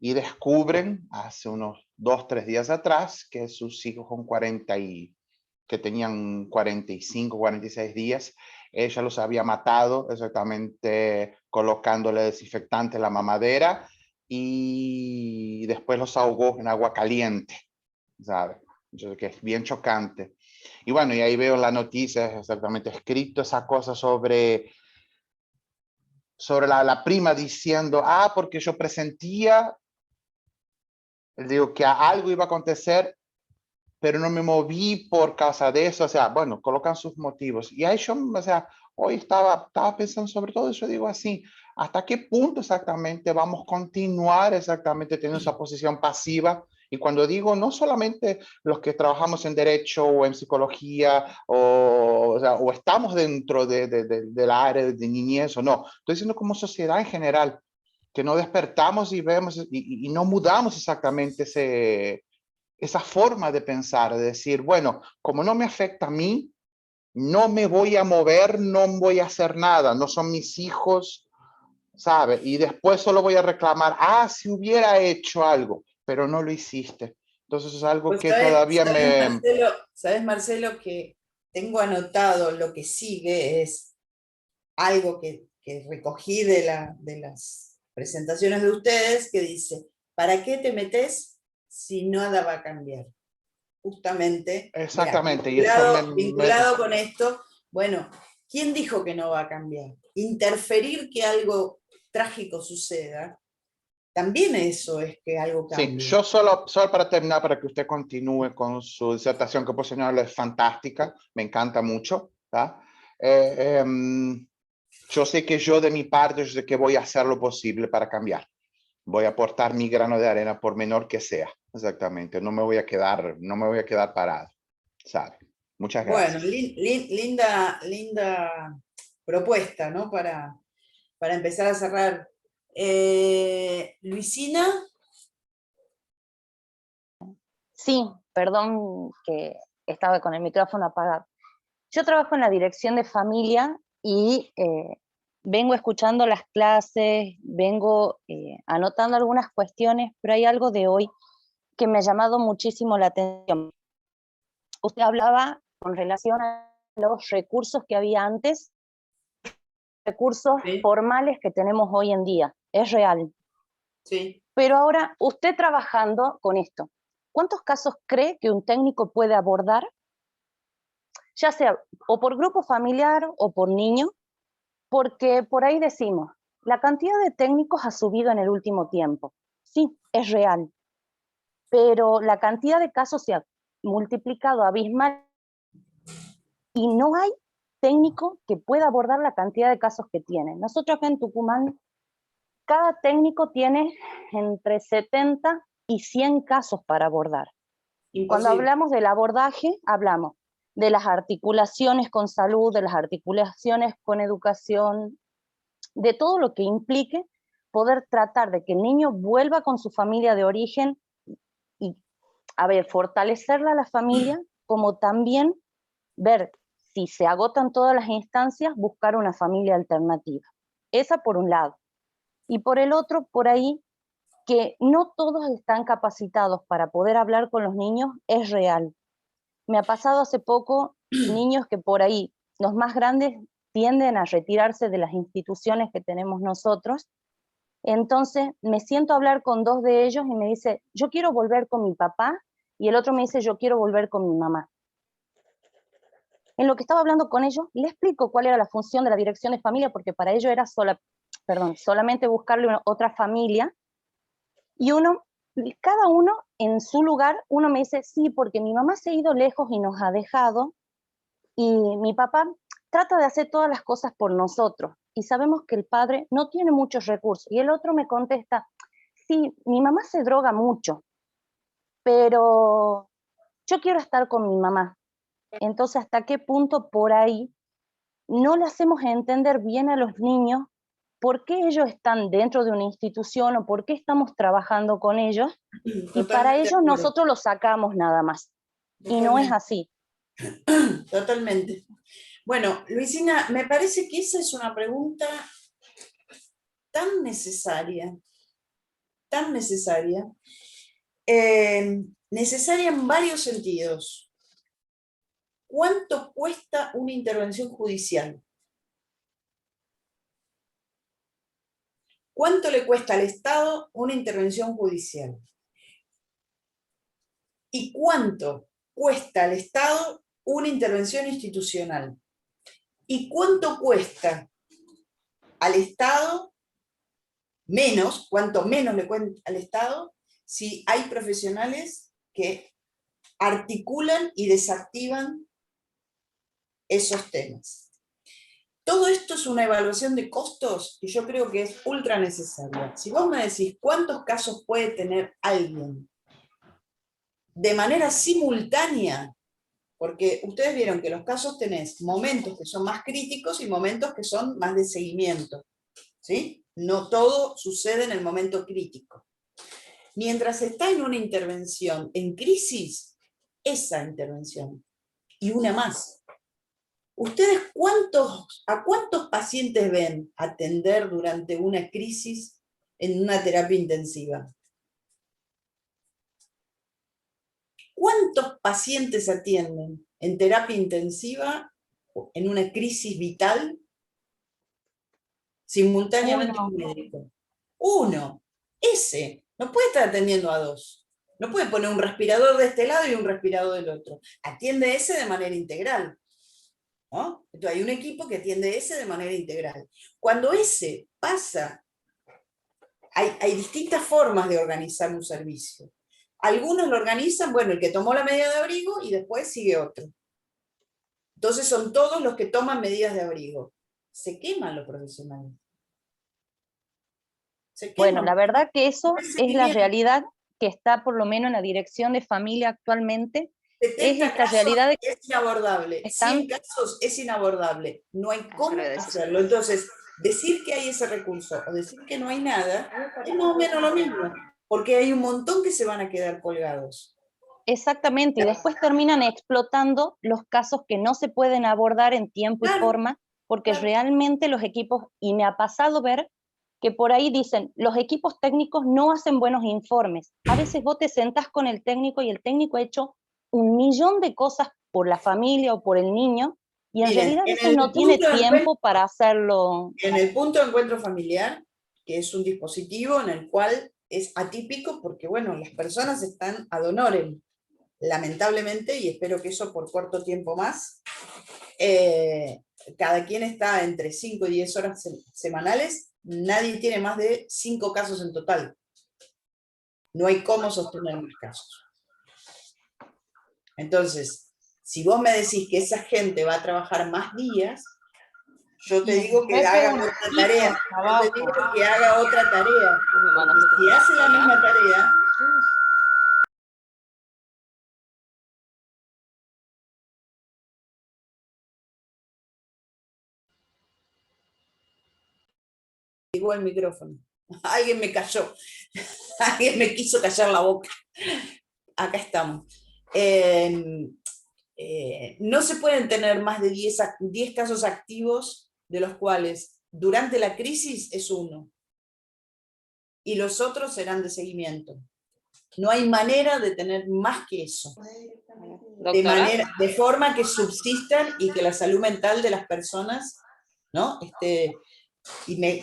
y descubren hace unos 2, 3 días atrás que sus hijos que tenían 45, 46 días, ella los había matado exactamente colocándole desinfectante en la mamadera y después los ahogó en agua caliente, ¿sabes? Entonces, que es bien chocante. Y bueno, y ahí veo la noticia, exactamente escrito esa cosa sobre la prima diciendo, porque yo presentía, digo, que algo iba a acontecer, pero no me moví por causa de eso. O sea, bueno, colocan sus motivos. Y ahí yo, o sea, hoy estaba pensando sobre todo eso, digo así, ¿hasta qué punto exactamente vamos a continuar exactamente teniendo esa posición pasiva? Y cuando digo, no solamente los que trabajamos en derecho o en psicología, o estamos dentro del área de niñez o no, estoy diciendo como sociedad en general, que no despertamos y vemos y no mudamos exactamente esa forma de pensar, de decir, bueno, como no me afecta a mí, no me voy a mover, no voy a hacer nada, no son mis hijos, ¿sabe? Y después solo voy a reclamar, si hubiera hecho algo, pero no lo hiciste. Entonces es algo Pues que todavía ¿sabes, Marcelo, que tengo anotado lo que sigue? Es algo que recogí de las presentaciones de ustedes, que dice, ¿para qué te metes si nada va a cambiar? Justamente, exactamente, vinculado con esto, bueno, ¿quién dijo que no va a cambiar? Interferir que algo trágico suceda, también eso es que algo cambie. Sí, yo solo para terminar, para que usted continúe con su disertación, que por señor es fantástica, me encanta mucho, ¿tá? Yo sé que yo de mi parte, yo sé que voy a hacer lo posible para cambiar. Voy a aportar mi grano de arena por menor que sea, exactamente. No me voy a quedar parado, ¿sabe? Muchas gracias. Bueno, linda propuesta, ¿no? Para empezar a cerrar. Luisina. Sí, perdón que estaba con el micrófono apagado. Yo trabajo en la dirección de familia y vengo escuchando las clases, vengo anotando algunas cuestiones, pero hay algo de hoy que me ha llamado muchísimo la atención. Usted hablaba con relación a los recursos que había antes, recursos formales que tenemos hoy en día. Es real. Sí. Pero ahora, usted trabajando con esto, ¿cuántos casos cree que un técnico puede abordar? Ya sea o por grupo familiar o por niño, porque por ahí decimos, la cantidad de técnicos ha subido en el último tiempo. Sí, es real. Pero la cantidad de casos se ha multiplicado abismal y no hay técnico que pueda abordar la cantidad de casos que tiene. Nosotros acá en Tucumán, cada técnico tiene entre 70 y 100 casos para abordar. Imposible. Cuando hablamos del abordaje, hablamos de las articulaciones con salud, de las articulaciones con educación, de todo lo que implique poder tratar de que el niño vuelva con su familia de origen y, fortalecerla a la familia, como también ver si se agotan todas las instancias, buscar una familia alternativa. Esa por un lado. Y por el otro, por ahí, que no todos están capacitados para poder hablar con los niños, es real. Me ha pasado hace poco niños que por ahí, los más grandes, tienden a retirarse de las instituciones que tenemos nosotros. Entonces me siento a hablar con dos de ellos y me dice, yo quiero volver con mi papá, y el otro me dice, yo quiero volver con mi mamá. En lo que estaba hablando con ellos, le explico cuál era la función de la dirección de familia, porque para ellos era solamente buscarle otra familia, y cada uno en su lugar, uno me dice, sí, porque mi mamá se ha ido lejos y nos ha dejado, y mi papá trata de hacer todas las cosas por nosotros, y sabemos que el padre no tiene muchos recursos. Y el otro me contesta, sí, mi mamá se droga mucho, pero yo quiero estar con mi mamá. Entonces, ¿hasta qué punto por ahí no le hacemos entender bien a los niños por qué ellos están dentro de una institución o por qué estamos trabajando con ellos? Y para ellos nosotros los sacamos nada más. Y no es así. Totalmente. Bueno, Luisina, me parece que esa es una pregunta tan necesaria, tan necesaria. Necesaria en varios sentidos. ¿Cuánto cuesta una intervención judicial? ¿Cuánto le cuesta al Estado una intervención judicial? ¿Y cuánto cuesta al Estado una intervención institucional? ¿Y cuánto cuesta al Estado, cuánto menos le cuesta al Estado, si hay profesionales que articulan y desactivan esos temas? Todo esto es una evaluación de costos que yo creo que es ultra necesaria. Si vos me decís cuántos casos puede tener alguien de manera simultánea, porque ustedes vieron que los casos tenés momentos que son más críticos y momentos que son más de seguimiento, ¿sí? No todo sucede en el momento crítico. Mientras está en una intervención en crisis, esa intervención, y una más. ¿Ustedes a cuántos pacientes ven atender durante una crisis en una terapia intensiva? ¿Cuántos pacientes atienden en terapia intensiva en una crisis vital simultáneamente a un médico? Uno. Ese no puede estar atendiendo a dos. No puede poner un respirador de este lado y un respirador del otro. Atiende ese de manera integral, ¿no? Entonces hay un equipo que atiende ese de manera integral. Cuando ese pasa, hay distintas formas de organizar un servicio. Algunos lo organizan, bueno, el que tomó la medida de abrigo y después sigue otro. Entonces son todos los que toman medidas de abrigo. Se queman los profesionales. Bueno, la verdad que eso es la realidad que está por lo menos en la dirección de familia actualmente. Es esta realidad de es inabordable. 100 casos es inabordable. No hay cómo hacerlo. Entonces, decir que hay ese recurso o decir que no hay nada es más o menos lo mismo. Porque hay un montón que se van a quedar colgados. Exactamente, y después terminan explotando los casos que no se pueden abordar en tiempo y forma, porque realmente los equipos, y me ha pasado ver que por ahí dicen, los equipos técnicos no hacen buenos informes. A veces vos te sentás con el técnico y el técnico ha hecho 1.000.000 de cosas por la familia o por el niño, y en realidad a veces no tiene tiempo para hacerlo. En el punto de encuentro familiar, que es un dispositivo en el cual es atípico porque, bueno, las personas están ad honorem, lamentablemente, y espero que eso por corto tiempo más. Cada quien está entre 5 y 10 horas semanales, nadie tiene más de 5 casos en total. No hay cómo sostener más casos. Entonces, si vos me decís que esa gente va a trabajar más días, yo te digo que haga otra tarea. Yo te digo que haga otra tarea. Porque si hace la misma tarea, llegó el micrófono. Alguien me cayó. Alguien me quiso callar la boca. Acá estamos. No se pueden tener más de 10 casos activos, de los cuales durante la crisis es uno. Y los otros serán de seguimiento. No hay manera de tener más que eso. De forma que subsistan y que la salud mental de las personas, ¿no?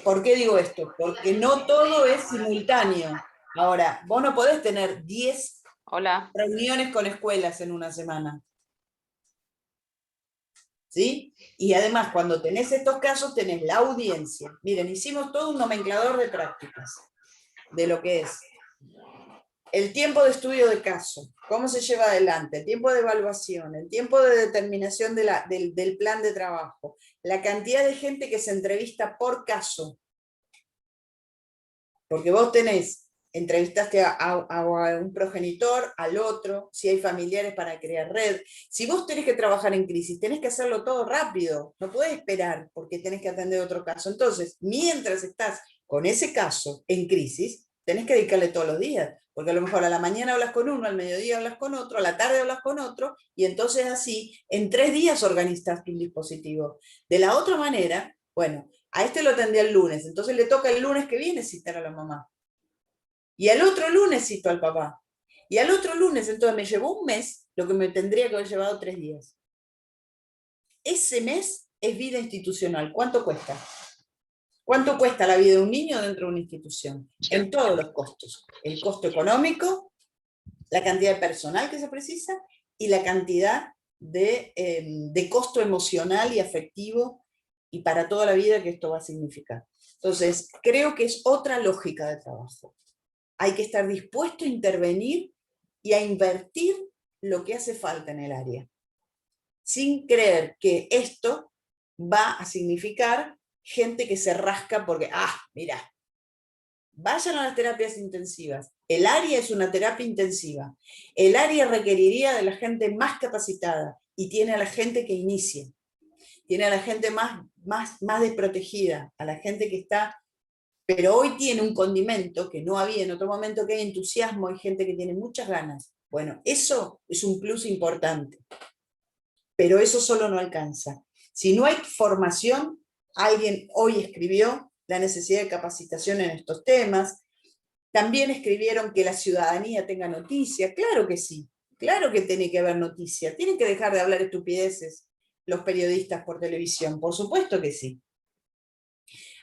¿Por qué digo esto? Porque no todo es simultáneo. Ahora, vos no podés tener 10 reuniones con escuelas en una semana. ¿Sí? Y además, cuando tenés estos casos, tenés la audiencia. Miren, hicimos todo un nomenclador de prácticas, de lo que es el tiempo de estudio de caso, cómo se lleva adelante, el tiempo de evaluación, el tiempo de determinación del plan de trabajo, la cantidad de gente que se entrevista por caso. Porque vos entrevistaste a un progenitor, al otro, si hay familiares para crear red. Si vos tenés que trabajar en crisis, tenés que hacerlo todo rápido, no podés esperar porque tenés que atender otro caso. Entonces, mientras estás con ese caso en crisis, tenés que dedicarle todos los días, porque a lo mejor a la mañana hablas con uno, al mediodía hablas con otro, a la tarde hablas con otro, y entonces así, en 3 días organizaste un dispositivo. De la otra manera, bueno, a este lo atendí el lunes, entonces le toca el lunes que viene citar a la mamá. Y al otro lunes cito al papá. Y al otro lunes, entonces me llevó un mes, lo que me tendría que haber llevado 3 días. Ese mes es vida institucional. ¿Cuánto cuesta? ¿Cuánto cuesta la vida de un niño dentro de una institución? En todos los costos. El costo económico, la cantidad de personal que se precisa y la cantidad de costo emocional y afectivo y para toda la vida que esto va a significar. Entonces, creo que es otra lógica de trabajo. Hay que estar dispuesto a intervenir y a invertir lo que hace falta en el área, sin creer que esto va a significar gente que se rasca porque, mira, vayan a las terapias intensivas. El área es una terapia intensiva. El área requeriría de la gente más capacitada y tiene a la gente que inicia. Tiene a la gente más desprotegida, a la gente que está... Pero hoy tiene un condimento que no había en otro momento, que hay entusiasmo, hay gente que tiene muchas ganas. Bueno, eso es un plus importante. Pero eso solo no alcanza. Si no hay formación, alguien hoy escribió la necesidad de capacitación en estos temas. También escribieron que la ciudadanía tenga noticia. Claro que sí, claro que tiene que haber noticia. Tienen que dejar de hablar estupideces los periodistas por televisión, por supuesto que sí.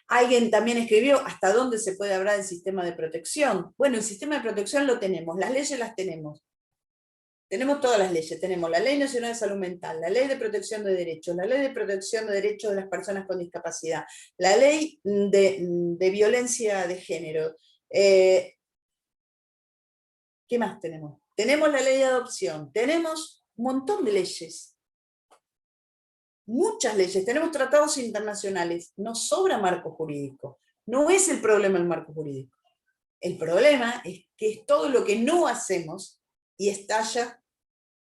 Alguien también escribió hasta dónde se puede hablar del sistema de protección. Bueno, el sistema de protección lo tenemos, las leyes las tenemos. Tenemos todas las leyes, tenemos la Ley Nacional de Salud Mental, la Ley de Protección de Derechos, la Ley de Protección de Derechos de las Personas con Discapacidad, la Ley de Violencia de Género. ¿Qué más tenemos? Tenemos la Ley de Adopción, tenemos un montón de leyes. Muchas leyes, tenemos tratados internacionales, nos sobra marco jurídico. No es el problema el marco jurídico. El problema es que es todo lo que no hacemos y estalla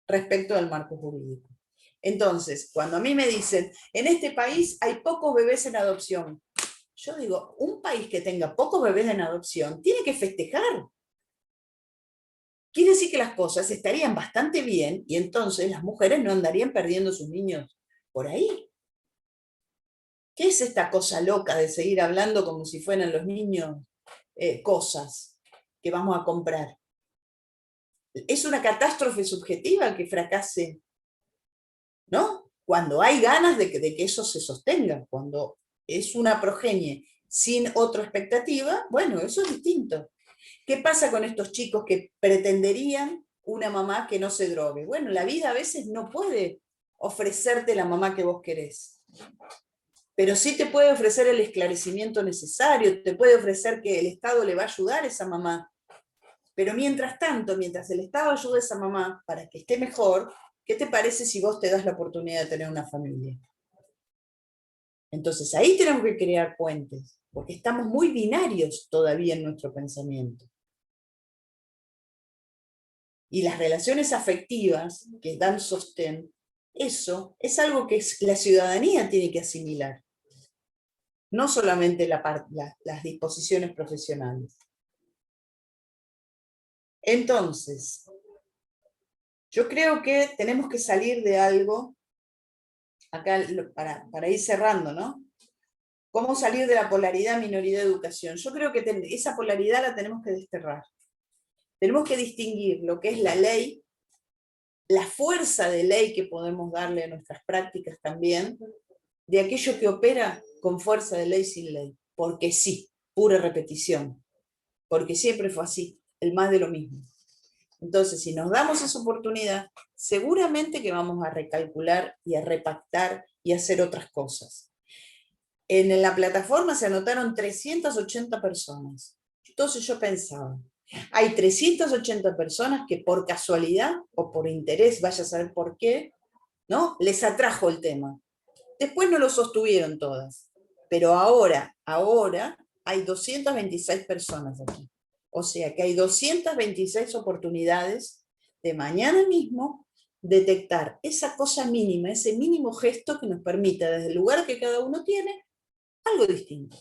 respecto al marco jurídico. Entonces, cuando a mí me dicen, en este país hay pocos bebés en adopción, yo digo, un país que tenga pocos bebés en adopción tiene que festejar. Quiere decir que las cosas estarían bastante bien y entonces las mujeres no andarían perdiendo sus niños por ahí. ¿Qué es esta cosa loca de seguir hablando como si fueran los niños cosas que vamos a comprar? Es una catástrofe subjetiva que fracase, ¿no? Cuando hay ganas de que eso se sostenga, cuando es una progenie sin otra expectativa, bueno, eso es distinto. ¿Qué pasa con estos chicos que pretenderían una mamá que no se drogue? Bueno, la vida a veces no puede ofrecerte la mamá que vos querés. Pero sí te puede ofrecer el esclarecimiento necesario, te puede ofrecer que el Estado le va a ayudar a esa mamá. Pero mientras tanto, mientras el Estado ayuda a esa mamá para que esté mejor, ¿qué te parece si vos te das la oportunidad de tener una familia? Entonces ahí tenemos que crear puentes, porque estamos muy binarios todavía en nuestro pensamiento. Y las relaciones afectivas que dan sostén, eso es algo que la ciudadanía tiene que asimilar. No solamente las disposiciones profesionales. Entonces, yo creo que tenemos que salir de algo, acá para ir cerrando, ¿no? ¿Cómo salir de la polaridad minoridad-educación? Yo creo que esa polaridad la tenemos que desterrar. Tenemos que distinguir lo que es la ley, la fuerza de ley que podemos darle a nuestras prácticas también, de aquello que opera con fuerza de ley sin ley. Porque sí, pura repetición. Porque siempre fue así, el más de lo mismo. Entonces, si nos damos esa oportunidad, seguramente que vamos a recalcular y a repactar y a hacer otras cosas. En la plataforma se anotaron 380 personas. Entonces yo pensaba, hay 380 personas que por casualidad o por interés, vaya a saber por qué, ¿no? Les atrajo el tema. Después no lo sostuvieron todas, pero ahora hay 226 personas aquí. O sea que hay 226 oportunidades de mañana mismo detectar esa cosa mínima, ese mínimo gesto que nos permita desde el lugar que cada uno tiene, algo distinto.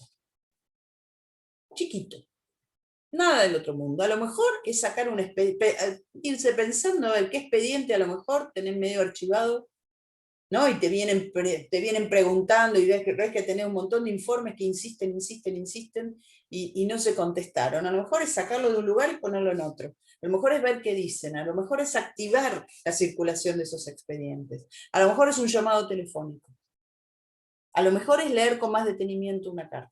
Chiquito. Nada del otro mundo. A lo mejor es sacar irse pensando a ver qué expediente a lo mejor tenés medio archivado ¿no? Y te vienen preguntando y ves que tenés un montón de informes que insisten, y no se contestaron. A lo mejor es sacarlo de un lugar y ponerlo en otro. A lo mejor es ver qué dicen, a lo mejor es activar la circulación de esos expedientes. A lo mejor es un llamado telefónico. A lo mejor es leer con más detenimiento una carta.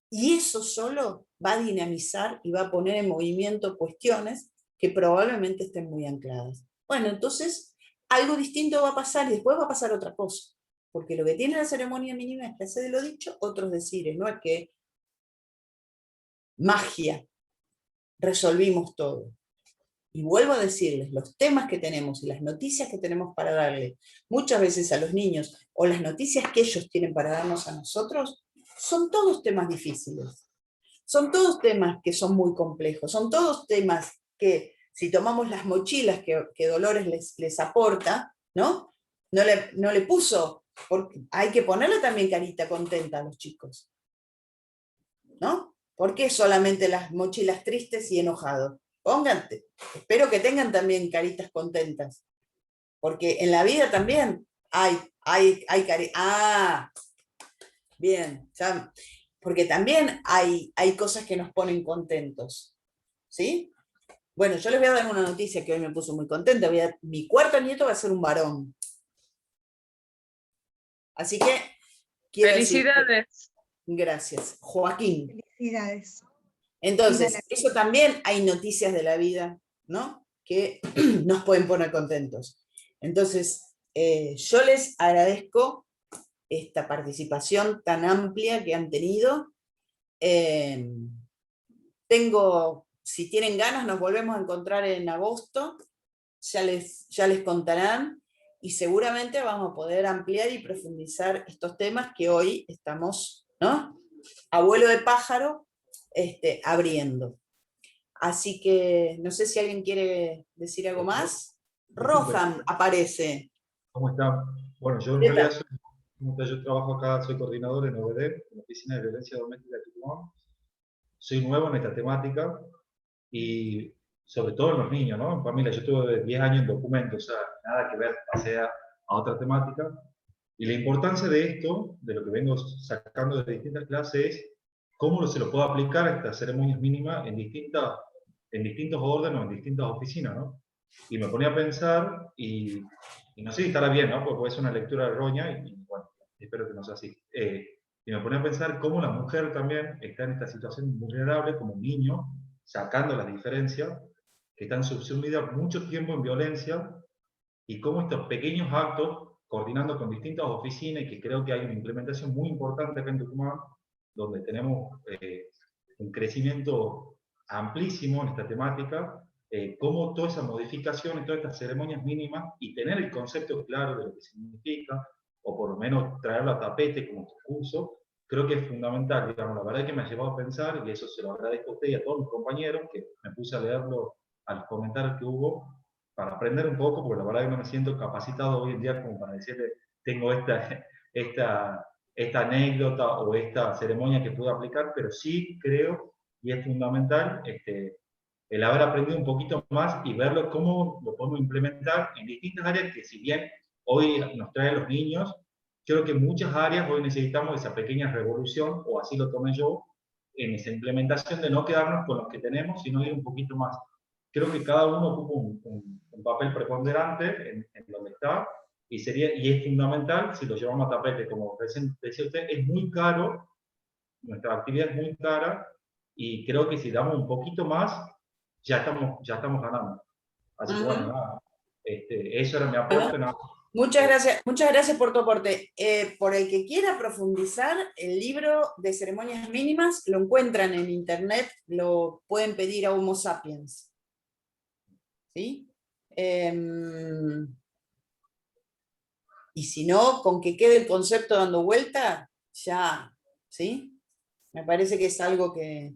Y eso solo va a dinamizar y va a poner en movimiento cuestiones que probablemente estén muy ancladas. Bueno, entonces algo distinto va a pasar y después va a pasar otra cosa. Porque lo que tiene la ceremonia mínima es que hace de lo dicho otros decires, no es que magia, resolvimos todo. Y vuelvo a decirles, los temas que tenemos y las noticias que tenemos para darle muchas veces a los niños, o las noticias que ellos tienen para darnos a nosotros, son todos temas difíciles. Son todos temas que son muy complejos, son todos temas que, si tomamos las mochilas que Dolores les aporta, ¿no? No le puso, porque hay que ponerle también carita contenta a los chicos, ¿no? ¿Por qué solamente las mochilas tristes y enojados? Pónganse, espero que tengan también caritas contentas, porque en la vida también hay caritas. Ah, bien, ya, porque también hay cosas que nos ponen contentos, ¿sí? Bueno, yo les voy a dar una noticia que hoy me puso muy contenta. Mi cuarto nieto va a ser un varón. Así que quiero Felicidades. Gracias. Joaquín. Felicidades. Entonces, eso también hay noticias de la vida, ¿no? Que nos pueden poner contentos. Entonces, yo les agradezco esta participación tan amplia que han tenido. Si tienen ganas, nos volvemos a encontrar en agosto, ya les contarán, y seguramente vamos a poder ampliar y profundizar estos temas que hoy estamos, ¿no? A vuelo de pájaro, abriendo. Así que no sé si alguien quiere decir algo más. Rohan aparece. ¿Cómo está? Bueno, yo en realidad yo trabajo acá, soy coordinador en OBD, en la Oficina de Violencia Doméstica de Tucumán. Soy nuevo en esta temática y sobre todo en los niños, ¿no? En familia, yo tuve 10 años en documentos, o sea, nada que ver, pasé a otra temática. Y la importancia de esto, de lo que vengo sacando de distintas clases, es cómo se lo puedo aplicar a estas ceremonias mínimas en distintos órdenes, en distintas oficinas, ¿no? Y me ponía a pensar, y no sé si estará bien, ¿no? Porque puede ser una lectura errónea, y bueno, espero que no sea así. Y me ponía a pensar cómo la mujer también está en esta situación vulnerable como niño, sacando las diferencias, que están subsumidas mucho tiempo en violencia, y cómo estos pequeños actos, coordinando con distintas oficinas, y que creo que hay una implementación muy importante acá en Tucumán, donde tenemos un crecimiento amplísimo en esta temática, cómo todas esas modificaciones, todas estas ceremonias mínimas, y tener el concepto claro de lo que significa, o por lo menos traerlo a tapete como curso, creo que es fundamental. Digamos, la verdad es que me ha llevado a pensar, y eso se lo agradezco a usted y a todos mis compañeros, que me puse a leerlo a los comentarios que hubo, para aprender un poco, porque la verdad es que no me siento capacitado hoy en día como para decirle, tengo esta anécdota o esta ceremonia que puedo aplicar, pero sí creo, y es fundamental, el haber aprendido un poquito más y verlo cómo lo podemos implementar en distintas áreas que, si bien hoy nos traen los niños, creo que en muchas áreas hoy necesitamos esa pequeña revolución, o así lo tomé yo, en esa implementación de no quedarnos con los que tenemos, sino ir un poquito más. Creo que cada uno ocupa un papel preponderante en donde está, y es fundamental, si lo llevamos a tapete, como recién decía usted, es muy caro, nuestra actividad es muy cara, y creo que si damos un poquito más, ya estamos ganando. Así que bueno, nada, eso era mi aporte. Nada. Muchas gracias por tu aporte. Por el que quiera profundizar, el libro de ceremonias mínimas lo encuentran en internet, lo pueden pedir a Homo Sapiens. ¿Sí? Y si no, con que quede el concepto dando vuelta, ya, ¿sí? Me parece que es algo que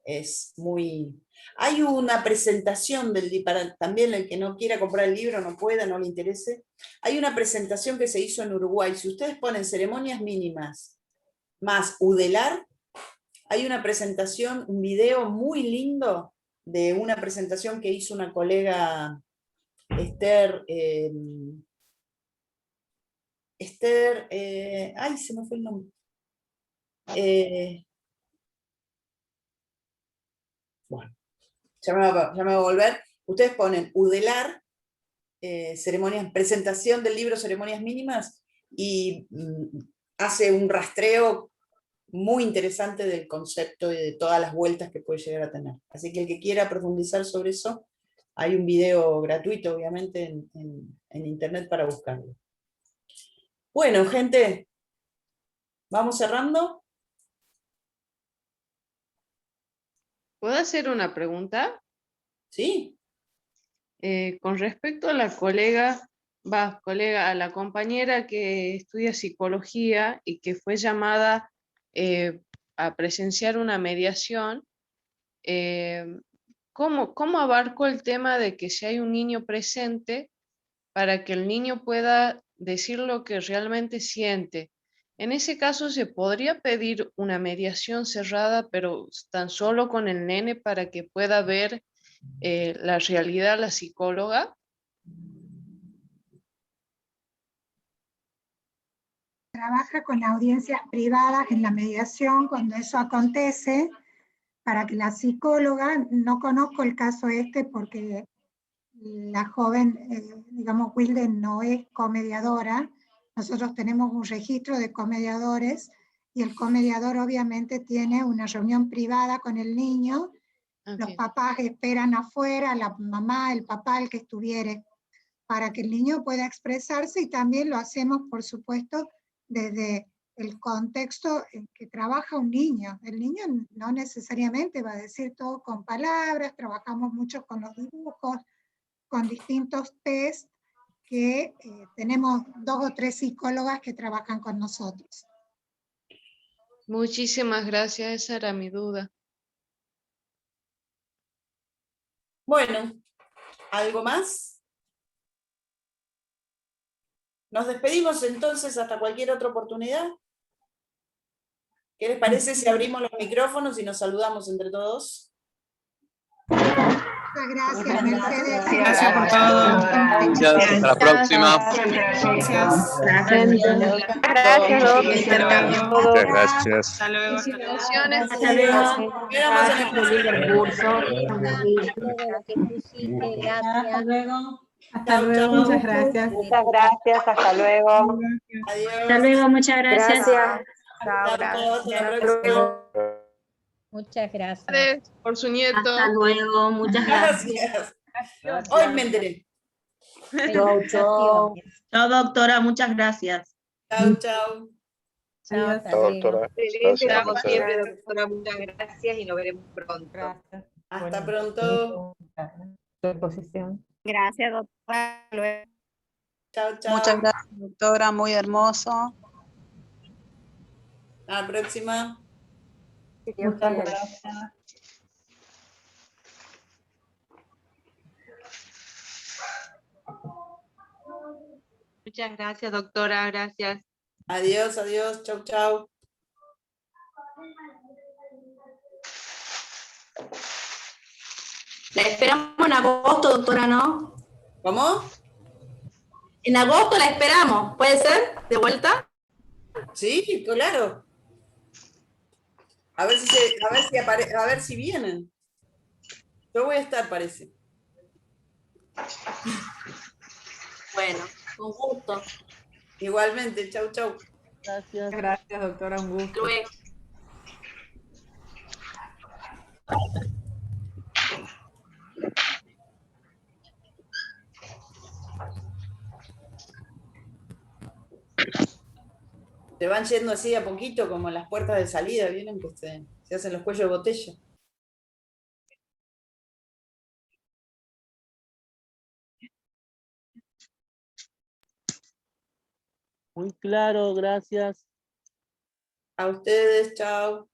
es muy... Hay una presentación para también el que no quiera comprar el libro, no pueda, no le interese. Hay una presentación que se hizo en Uruguay. Si ustedes ponen ceremonias mínimas más UDELAR, hay una presentación, un video muy lindo de una presentación que hizo una colega, Esther, Esther, ay, se me fue el nombre. Bueno, ya me va a volver. Ustedes ponen UDELAR, ceremonias, presentación del libro Ceremonias Mínimas, y hace un rastreo muy interesante del concepto y de todas las vueltas que puede llegar a tener. Así que el que quiera profundizar sobre eso, hay un video gratuito, obviamente, en internet para buscarlo. Bueno, gente, ¿vamos cerrando? ¿Puedo hacer una pregunta? Sí. Con respecto a la colega, a la compañera que estudia psicología y que fue llamada a presenciar una mediación, ¿cómo abarco el tema de que si hay un niño presente, para que el niño pueda decir lo que realmente siente? En ese caso, ¿se podría pedir una mediación cerrada, pero tan solo con el nene para que pueda ver la realidad la psicóloga? Trabaja con audiencias privadas en la mediación cuando eso acontece, para que la psicóloga, no conozco el caso este porque la joven, digamos, Wilde no es comediadora. Nosotros tenemos un registro de comediadores y el comediador obviamente tiene una reunión privada con el niño. Okay. Los papás esperan afuera, la mamá, el papá, el que estuviere, para que el niño pueda expresarse, y también lo hacemos, por supuesto, desde el contexto en que trabaja un niño. El niño no necesariamente va a decir todo con palabras, trabajamos mucho con los dibujos, con distintos test que tenemos 2 o 3 psicólogas que trabajan con nosotros. Muchísimas gracias, esa era mi duda. Bueno, ¿algo más? Nos despedimos entonces hasta cualquier otra oportunidad. ¿Qué les parece si abrimos los micrófonos y nos saludamos entre todos? Muchas gracias, Mercedes. Gracias por todo. Gracias, hasta la próxima. Gracias. Gracias, doctor. Muchas gracias. Hasta luego. Felicitaciones. Hasta luego. Esperamos en el curso. Hasta luego. Hasta luego. Muchas gracias. Muchas gracias, hasta luego. Adiós. Hasta luego, muchas gracias. Chao, Hasta luego. Muchas gracias. Por su nieto. Hasta luego, muchas gracias. Gracias. Hoy me enteré. Chau, chau. Chao, doctora, muchas gracias. Chau, chau. Chao, Doctora. Gracias, Como siempre, doctora, muchas gracias y nos veremos pronto. Hasta pronto. Gracias, doctora. Chao, chao. Muchas gracias, doctora, muy hermoso. Hasta la próxima. Muchas gracias. Muchas gracias, doctora, gracias. Adiós, adiós. Chau, chau. La esperamos en agosto, doctora, ¿no? ¿Cómo? En agosto la esperamos, ¿puede ser? ¿De vuelta? Sí, claro. A ver si vienen. Yo voy a estar, parece. Bueno, con gusto. Igualmente, chau, chau. Gracias. Gracias, doctora, un gusto. Luego. Se van yendo así a poquito, como en las puertas de salida, ¿vienen? Que se hacen los cuellos de botella. Muy claro, gracias. A ustedes, chao.